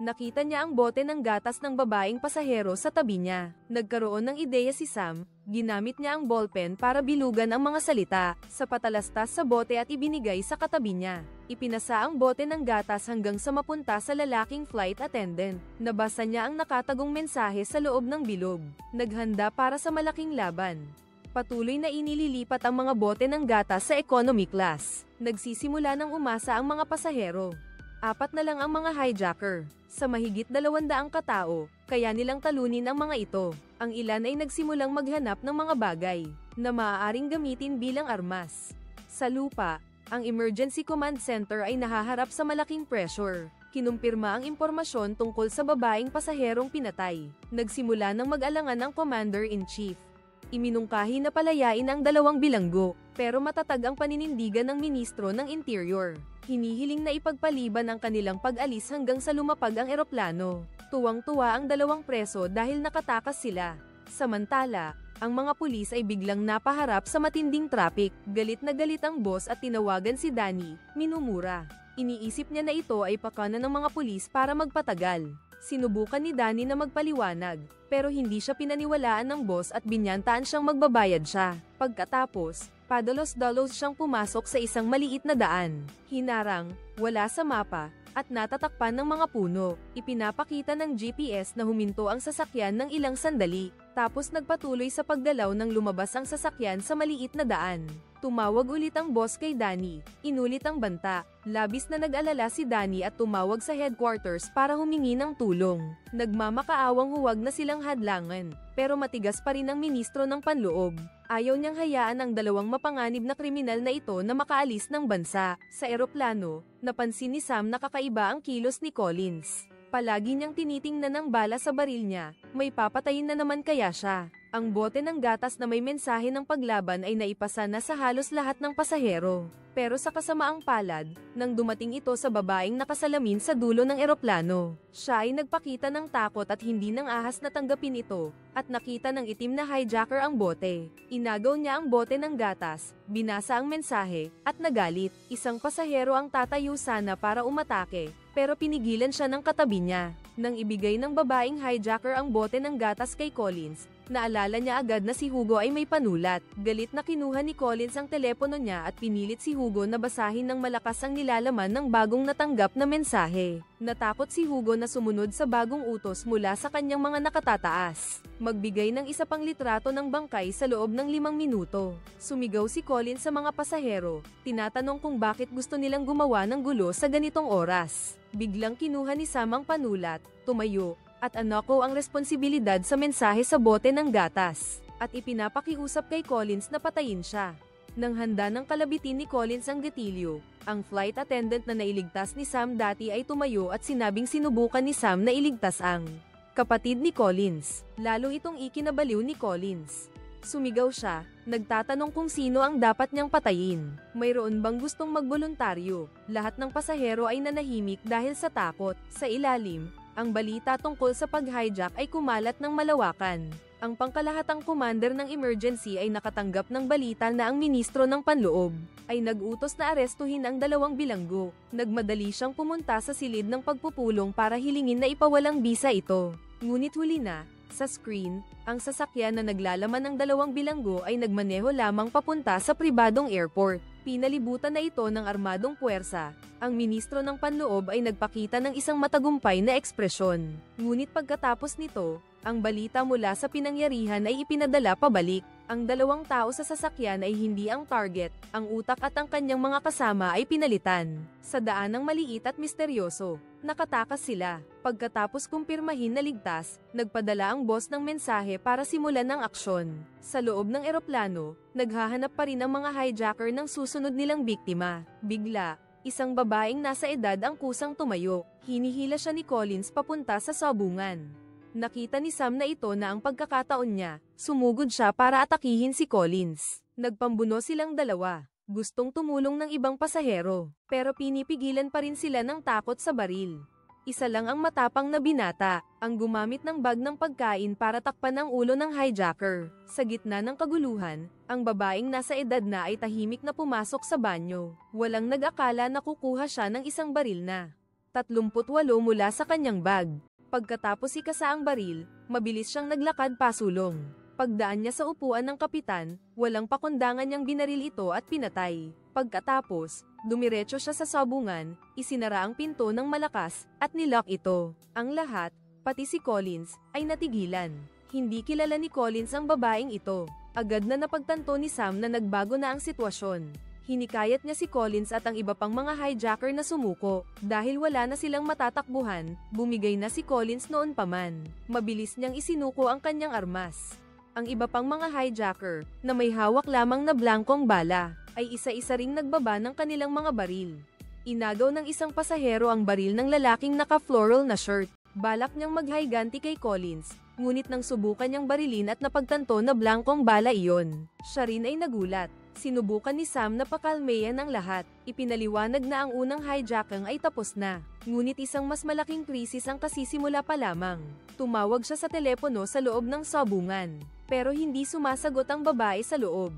Nakita niya ang bote ng gatas ng babaeng pasahero sa tabi niya. Nagkaroon ng ideya si Sam, ginamit niya ang ballpen para bilugan ang mga salita sa patalastas sa bote at ibinigay sa katabi niya. Ipinasa ang bote ng gatas hanggang sa mapunta sa lalaking flight attendant. Nabasa niya ang nakatagong mensahe sa loob ng bilog. Naghanda para sa malaking laban. Patuloy na inililipat ang mga bote ng gatas sa economy class. Nagsisimula ng umasa ang mga pasahero. 4 na lang ang mga hijacker. Sa mahigit 200 katao, kaya nilang talunin ang mga ito. Ang ilan ay nagsimulang maghanap ng mga bagay na maaaring gamitin bilang armas. Sa lupa, ang Emergency Command Center ay nahaharap sa malaking pressure. Kinumpirma ang impormasyon tungkol sa babaeng pasaherong pinatay. Nagsimula ng mag-alangan ang Commander-in-Chief. Iminungkahi na palayain ang 2 bilanggo, pero matatag ang paninindigan ng Ministro ng Interior. Hinihiling na ipagpaliban ang kanilang pag-alis hanggang sa lumapag ang eroplano. Tuwang-tuwa ang 2 preso dahil nakatakas sila. Samantala, ang mga pulis ay biglang napaharap sa matinding traffic. Galit na galit ang boss at tinawagan si Danny, minumura. Iniisip niya na ito ay pakana ng mga pulis para magpatagal. Sinubukan ni Danny na magpaliwanag, pero hindi siya pinaniwalaan ng boss at binyantaan siyang magbabayad siya. Pagkatapos, padalos-dalos siyang pumasok sa isang maliit na daan. Hinarang, wala sa mapa, at natatakpan ng mga puno. Ipinapakita ng GPS na huminto ang sasakyan ng ilang sandali, tapos nagpatuloy sa paggalaw nang lumabas ang sasakyan sa maliit na daan. Tumawag ulit ang boss kay Danny, inulit ang banta. Labis na nag-alala si Danny at tumawag sa headquarters para humingi ng tulong. Nagmamakaawang huwag na silang hadlangan, pero matigas pa rin ang ministro ng panloob. Ayaw niyang hayaan ang dalawang mapanganib na kriminal na ito na makaalis ng bansa. Sa eroplano, napansin ni Sam na kakaiba ang kilos ni Collins. Palagi niyang tinitingnan ang bala sa baril niya, may papatayin na naman kaya siya. Ang bote ng gatas na may mensahe ng paglaban ay naipasa na sa halos lahat ng pasahero. Pero sa kasamaang palad, nang dumating ito sa babaeng nakasalamin sa dulo ng eroplano, siya ay nagpakita ng takot at hindi nang ahas na tanggapin ito, at nakita ng itim na hijacker ang bote. Inagaw niya ang bote ng gatas, binasa ang mensahe, at nagalit. Isang pasahero ang tatayo sana para umatake, pero pinigilan siya ng katabi niya. Nang ibigay ng babaeng hijacker ang bote ng gatas kay Collins, naalala niya agad na si Hugo ay may panulat. Galit na kinuha ni Collins ang telepono niya at pinilit si Hugo na basahin ng malakas ang nilalaman ng bagong natanggap na mensahe. Natakot si Hugo na sumunod sa bagong utos mula sa kanyang mga nakatataas. Magbigay ng isa pang litrato ng bangkay sa loob ng 5 minuto. Sumigaw si Collins sa mga pasahero, tinatanong kung bakit gusto nilang gumawa ng gulo sa ganitong oras. Biglang kinuha ni Sam ang panulat, tumayo, at anako ang responsibilidad sa mensahe sa bote ng gatas, at ipinapakiusap kay Collins na patayin siya. Nang handa ng kalabitin ni Collins ang gatilyo, ang flight attendant na nailigtas ni Sam dati ay tumayo at sinabing sinubukan ni Sam na iligtas ang kapatid ni Collins. Lalo itong ikinabaliw ni Collins. Sumigaw siya, nagtatanong kung sino ang dapat niyang patayin. Mayroon bang gustong magboluntaryo? Lahat ng pasahero ay nanahimik dahil sa takot. Sa ilalim, ang balita tungkol sa pag-hijack ay kumalat ng malawakan. Ang pangkalahatang commander ng emergency ay nakatanggap ng balita na ang ministro ng panloob ay nag-utos na arestuhin ang 2 bilanggo. Nagmadali siyang pumunta sa silid ng pagpupulong para hilingin na ipawalang bisa ito. Ngunit huli na, sa screen, ang sasakyan na naglalaman ng 2 bilanggo ay nagmaneho lamang papunta sa pribadong airport. Pinalibutan na ito ng armadong puwersa. Ang ministro ng panloob ay nagpakita ng isang matagumpay na ekspresyon. Ngunit pagkatapos nito, ang balita mula sa pinangyarihan ay ipinadala pabalik. Ang 2 tao sa sasakyan ay hindi ang target, ang utak at ang kanyang mga kasama ay pinalitan. Sa daanang maliit at misteryoso, nakatakas sila. Pagkatapos kumpirmahin na ligtas, nagpadala ang boss ng mensahe para simulan ang aksyon. Sa loob ng eroplano, naghahanap pa rin ang mga hijacker ng susunod nilang biktima. Bigla, isang babaeng nasa edad ang kusang tumayo. Hinihila siya ni Collins papunta sa sabungan. Nakita ni Sam na ito na ang pagkakataon niya, sumugod siya para atakihin si Collins. Nagpambuno silang dalawa. Gustong tumulong ng ibang pasahero, pero pinipigilan pa rin sila ng takot sa baril. Isa lang ang matapang na binata, ang gumamit ng bag ng pagkain para takpan ang ulo ng hijacker. Sa gitna ng kaguluhan, ang babaeng nasa edad na ay tahimik na pumasok sa banyo. Walang nag-akala na kukuha siya ng isang baril na 38 mula sa kanyang bag. Pagkatapos ikasa ang baril, mabilis siyang naglakad pasulong. Pagdaan niya sa upuan ng kapitan, walang pakundangan niyang binaril ito at pinatay. Pagkatapos, dumiretso siya sa sabungan, isinara ang pinto ng malakas, at nilock ito. Ang lahat, pati si Collins, ay natigilan. Hindi kilala ni Collins ang babaeng ito. Agad na napagtanto ni Sam na nagbago na ang sitwasyon. Hinikayat niya si Collins at ang iba pang mga hijacker na sumuko. Dahil wala na silang matatakbuhan, bumigay na si Collins noon pa man. Mabilis niyang isinuko ang kanyang armas. Ang iba pang mga hijacker, na may hawak lamang na blankong bala, ay isa-isa ring nagbaba ng kanilang mga baril. Inagaw ng isang pasahero ang baril ng lalaking naka-floral na shirt. Balak niyang maghiganti kay Collins, ngunit nang subukan niyang barilin at napagtanto na blankong bala iyon, siya rin ay nagulat. Sinubukan ni Sam na pakalmeyan ang lahat. Ipinaliwanag na ang unang hijacking ay tapos na. Ngunit isang mas malaking krisis ang kasisimula pa lamang. Tumawag siya sa telepono sa loob ng sabungan. Pero hindi sumasagot ang babae sa loob.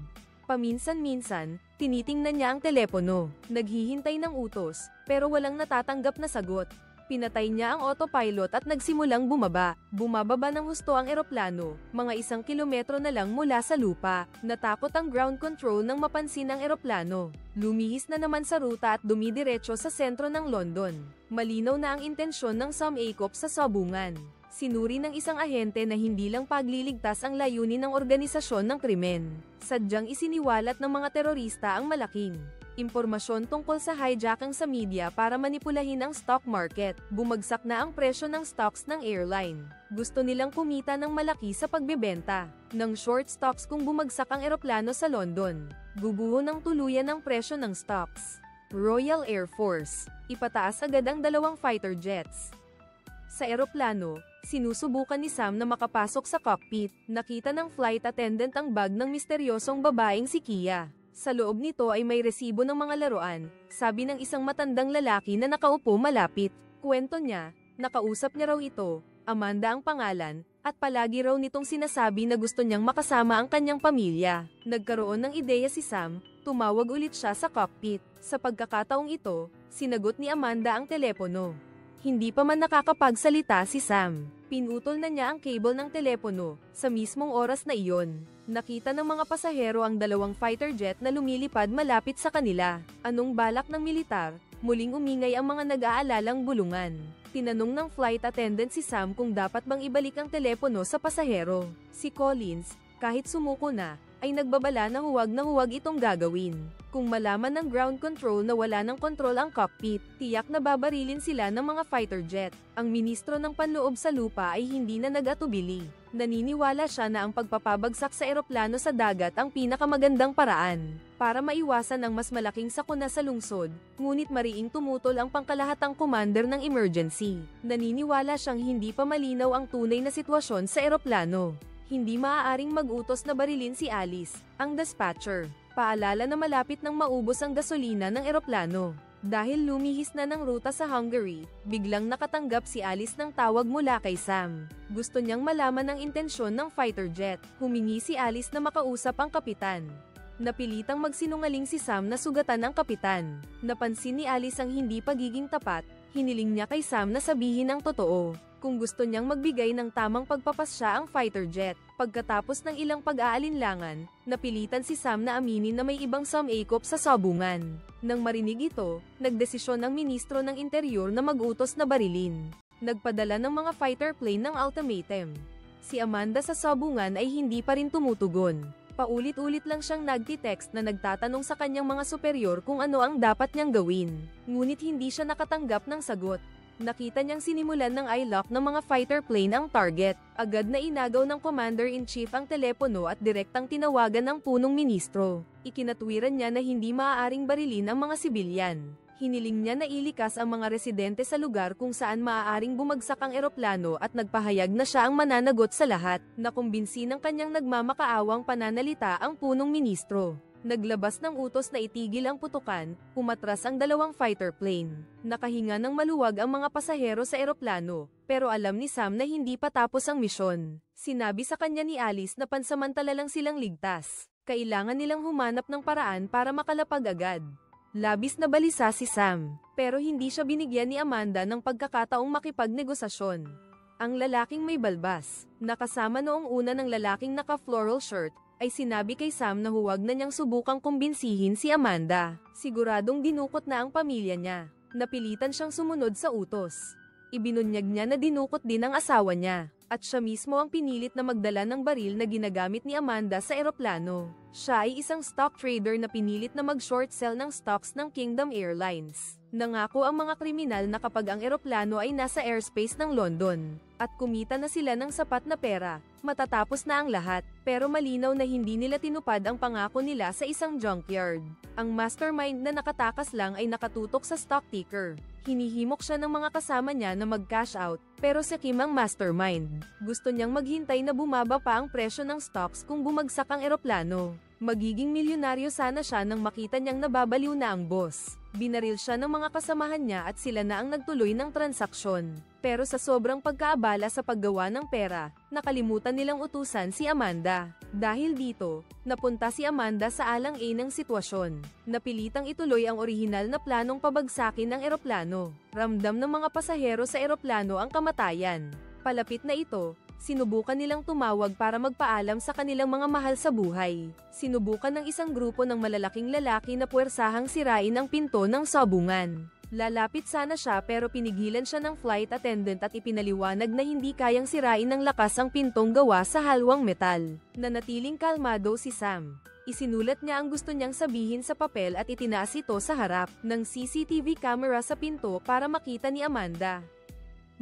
Paminsan-minsan, tinitingnan niya ang telepono. Naghihintay ng utos, pero walang natatanggap na sagot. Pinatay niya ang autopilot at nagsimulang bumaba. Bumababa ng husto ang eroplano, mga 1 kilometro na lang mula sa lupa. Natakot ang ground control nang mapansin ang eroplano. Lumihis na naman sa ruta at dumidiretso sa sentro ng London. Malinaw na ang intensyon ng Sam Acuff sa sabungan. Sinuri ng isang ahente na hindi lang pagliligtas ang layunin ng organisasyon ng krimen. Sadyang isiniwalat ng mga terorista ang malaking Impormasyon tungkol sa hijacking sa media para manipulahin ang stock market. Bumagsak na ang presyo ng stocks ng airline. Gusto nilang kumita ng malaki sa pagbebenta ng short stocks kung bumagsak ang eroplano sa London. Guguho ng tuluyan ang presyo ng stocks. Royal Air Force, ipataas agad ang 2 fighter jets. Sa eroplano, sinusubukan ni Sam na makapasok sa cockpit. Nakita ng flight attendant ang bag ng misteryosong babaeng si Kia. Sa loob nito ay may resibo ng mga laruan, sabi ng isang matandang lalaki na nakaupo malapit. Kwento niya, nakausap niya raw ito, Amanda ang pangalan, at palagi raw nitong sinasabi na gusto niyang makasama ang kanyang pamilya. Nagkaroon ng ideya si Sam, tumawag ulit siya sa cockpit. Sa pagkakataong ito, sinagot ni Amanda ang telepono. Hindi pa man nakakapagsalita si Sam. Pinutol na niya ang cable ng telepono, sa mismong oras na iyon. Nakita ng mga pasahero ang 2 fighter jet na lumilipad malapit sa kanila. Anong balak ng militar? Muling umingay ang mga nag-aalalang bulungan. Tinanong ng flight attendant si Sam kung dapat bang ibalik ang telepono sa pasahero. Si Collins, kahit sumuko na, ay nagbabala na huwag itong gagawin. Kung malaman ng ground control na wala ng kontrol ang cockpit, tiyak na babarilin sila ng mga fighter jet. Ang ministro ng panloob sa lupa ay hindi na nag-atubili. Naniniwala siya na ang pagpapabagsak sa eroplano sa dagat ang pinakamagandang paraan para maiwasan ang mas malaking sakuna sa lungsod, ngunit mariing tumutol ang pangkalahatang commander ng emergency. Naniniwala siyang hindi pa malinaw ang tunay na sitwasyon sa eroplano. Hindi maaaring mag-utos na barilin si Alice, ang dispatcher. Paalala na malapit nang maubos ang gasolina ng eroplano. Dahil lumihis na ng ruta sa Hungary, biglang nakatanggap si Alice ng tawag mula kay Sam. Gusto niyang malaman ang intensyon ng fighter jet. Humingi si Alice na makausap ang kapitan. Napilitang magsinungaling si Sam na sugatan ang kapitan. Napansin ni Alice ang hindi pagiging tapat, hiniling niya kay Sam na sabihin ang totoo. Kung gusto niyang magbigay ng tamang pagpapasya ang fighter jet. Pagkatapos ng ilang pag-aalinlangan, napilitan si Sam na aminin na may ibang sumangkop sa sabungan. Nang marinig ito, nagdesisyon ng ministro ng interior na mag-utos na barilin. Nagpadala ng mga fighter plane ng ultimatum. Si Amanda sa sabungan ay hindi pa rin tumutugon. Paulit-ulit lang siyang nagti-text na nagtatanong sa kanyang mga superior kung ano ang dapat niyang gawin. Ngunit hindi siya nakatanggap ng sagot. Nakita niyang sinimulan ng i-lock ng mga fighter plane ang target. Agad na inagaw ng Commander-in-Chief ang telepono at direktang tinawagan ng punong ministro. Ikinatwiran niya na hindi maaaring barilin ang mga sibilyan. Hiniling niya na ilikas ang mga residente sa lugar kung saan maaaring bumagsak ang eroplano at nagpahayag na siya ang mananagot sa lahat. Nakumbinsi ng kanyang nagmamakaawang pananalita ang punong ministro. Naglabas ng utos na itigil ang putukan, umatras ang 2 fighter plane. Nakahinga ng maluwag ang mga pasahero sa eroplano, pero alam ni Sam na hindi pa tapos ang misyon. Sinabi sa kanya ni Alice na pansamantala lang silang ligtas. Kailangan nilang humanap ng paraan para makalapag agad. Labis na balisa si Sam, pero hindi siya binigyan ni Amanda ng pagkakataong makipagnegosasyon. Ang lalaking may balbas, nakasama noong una ng lalaking naka-floral shirt, ay sinabi kay Sam na huwag na niyang subukang kumbinsihin si Amanda. Siguradong dinukot na ang pamilya niya. Napilitan siyang sumunod sa utos. Ibinunyag niya na dinukot din ang asawa niya, at siya mismo ang pinilit na magdala ng baril na ginagamit ni Amanda sa eroplano. Siya ay isang stock trader na pinilit na mag-short sell ng stocks ng Kingdom Airlines. Nangako ang mga kriminal na kapag ang eroplano ay nasa airspace ng London, at kumita na sila ng sapat na pera, matatapos na ang lahat, pero malinaw na hindi nila tinupad ang pangako nila sa isang junkyard. Ang mastermind na nakatakas lang ay nakatutok sa stock ticker. Hinihimok siya ng mga kasama niya na mag-cash out, pero si Kim ang mastermind. Gusto niyang maghintay na bumaba pa ang presyo ng stocks kung bumagsak ang eroplano. Magiging milyonaryo sana siya nang makita niyang nababaliw na ang boss. Binaril siya ng mga kasamahan niya at sila na ang nagtuloy ng transaksyon. Pero sa sobrang pagkaabala sa paggawa ng pera, nakalimutan nilang utusan si Amanda. Dahil dito, napunta si Amanda sa alang-inang sitwasyon. Napilitang ituloy ang orihinal na planong pabagsakin ng eroplano. Ramdam ng mga pasahero sa eroplano ang kamatayan. Palapit na ito, sinubukan nilang tumawag para magpaalam sa kanilang mga mahal sa buhay. Sinubukan ng isang grupo ng malalaking lalaki na puwersahang sirain ang pinto ng sabungan. Lalapit sana siya pero pinigilan siya ng flight attendant at ipinaliwanag na hindi kayang sirain ng lakas ang pintong gawa sa halwang metal. Nanatiling kalmado si Sam. Isinulat niya ang gusto niyang sabihin sa papel at itinaas ito sa harap ng CCTV camera sa pinto para makita ni Amanda.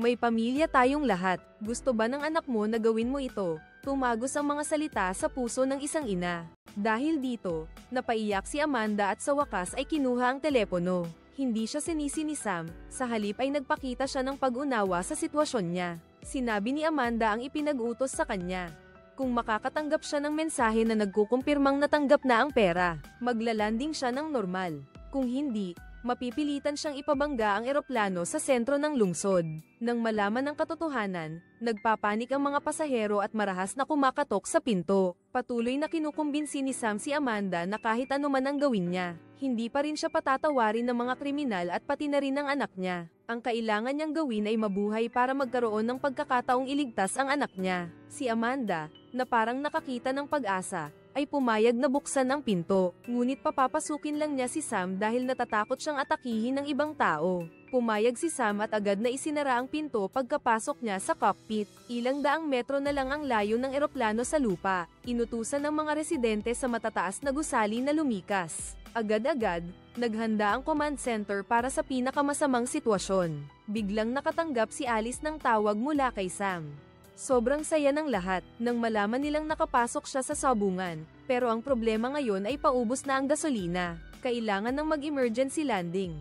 May pamilya tayong lahat, gusto ba ng anak mo na gawin mo ito? Tumagos ang mga salita sa puso ng isang ina. Dahil dito, napaiyak si Amanda at sa wakas ay kinuha ang telepono. Hindi siya sinisi ni Sam, sa halip ay nagpakita siya ng pag-unawa sa sitwasyon niya. Sinabi ni Amanda ang ipinag-utos sa kanya. Kung makakatanggap siya ng mensahe na nagkukumpirmang natanggap na ang pera, maglalanding siya ng normal. Kung hindi, mapipilitan siyang ipabangga ang eroplano sa sentro ng lungsod. Nang malaman ang katotohanan, nagpapanik ang mga pasahero at marahas na kumakatok sa pinto. Patuloy na kinukumbinsi ni Sam si Amanda na kahit ano man ang gawin niya, hindi pa rin siya patatawarin ng mga kriminal at pati na rin ng anak niya. Ang kailangan niyang gawin ay mabuhay para magkaroon ng pagkakataong iligtas ang anak niya. Si Amanda, na parang nakakita ng pag-asa, ay pumayag na buksan ang pinto. Ngunit papapasukin lang niya si Sam dahil natatakot siyang atakihin ng ibang tao. Pumayag si Sam at agad na isinara ang pinto pagkapasok niya sa cockpit. Ilang daang metro na lang ang layo ng eroplano sa lupa. Inutusan ng mga residente sa matataas na gusali na lumikas. Agad-agad, naghanda ang command center para sa pinakamasamang sitwasyon. Biglang nakatanggap si Alice ng tawag mula kay Sam. Sobrang saya ng lahat nang malaman nilang nakapasok siya sa sabungan, pero ang problema ngayon ay paubos na ang gasolina. Kailangan ng mag-emergency landing.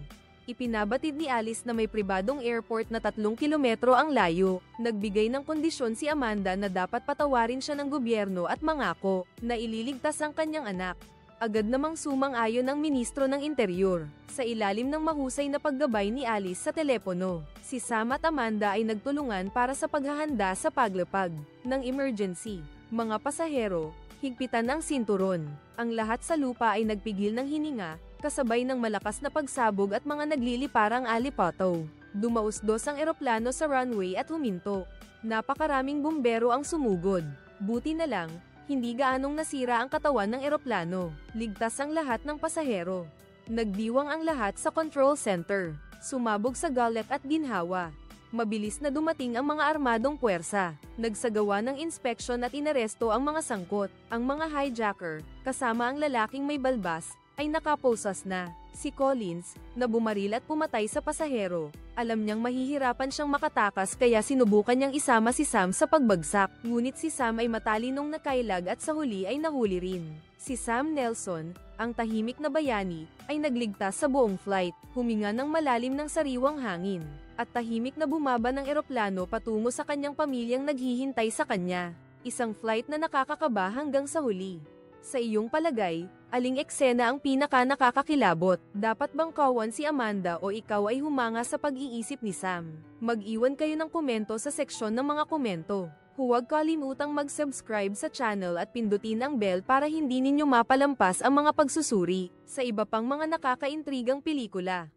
Ipinabatid ni Alice na may pribadong airport na 3 kilometro ang layo. Nagbigay ng kondisyon si Amanda na dapat patawarin siya ng gobyerno at mangako na ililigtas ang kanyang anak. Agad namang sumang-ayon ang ministro ng interior. Sa ilalim ng mahusay na paggabay ni Alice sa telepono, si Sam at Amanda ay nagtulungan para sa paghahanda sa paglapag ng emergency. Mga pasahero, higpitan ang sinturon. Ang lahat sa lupa ay nagpigil ng hininga, kasabay ng malakas na pagsabog at mga nagliliparang alipato. Dumausdos ang eroplano sa runway at huminto. Napakaraming bumbero ang sumugod. Buti na lang, hindi gaanong nasira ang katawan ng eroplano. Ligtas ang lahat ng pasahero. Nagdiwang ang lahat sa control center. Sumabog sa galet at ginhawa. Mabilis na dumating ang mga armadong puwersa. Nagsagawa ng inspeksyon at inaresto ang mga sangkot. Ang mga hijacker, kasama ang lalaking may balbas, ay nakaposas na. Si Collins, na bumaril at pumatay sa pasahero, alam niyang mahihirapan siyang makatakas kaya sinubukan niyang isama si Sam sa pagbagsak. Ngunit si Sam ay matalinong nakailag at sa huli ay nahuli rin. Si Sam Nelson, ang tahimik na bayani, ay nagligtas sa buong flight, huminga ng malalim ng sariwang hangin, at tahimik na bumaba ng eroplano patungo sa kanyang pamilyang naghihintay sa kanya. Isang flight na nakakakaba hanggang sa huli. Sa iyong palagay, aling eksena ang pinaka-nakakakilabot? Dapat bang kawan si Amanda o ikaw ay humanga sa pag-iisip ni Sam? Mag-iwan kayo ng komento sa seksyon ng mga komento. Huwag kalimutang mag-subscribe sa channel at pindutin ang bell para hindi ninyo mapalampas ang mga pagsusuri sa iba pang mga nakakaintrigang pelikula.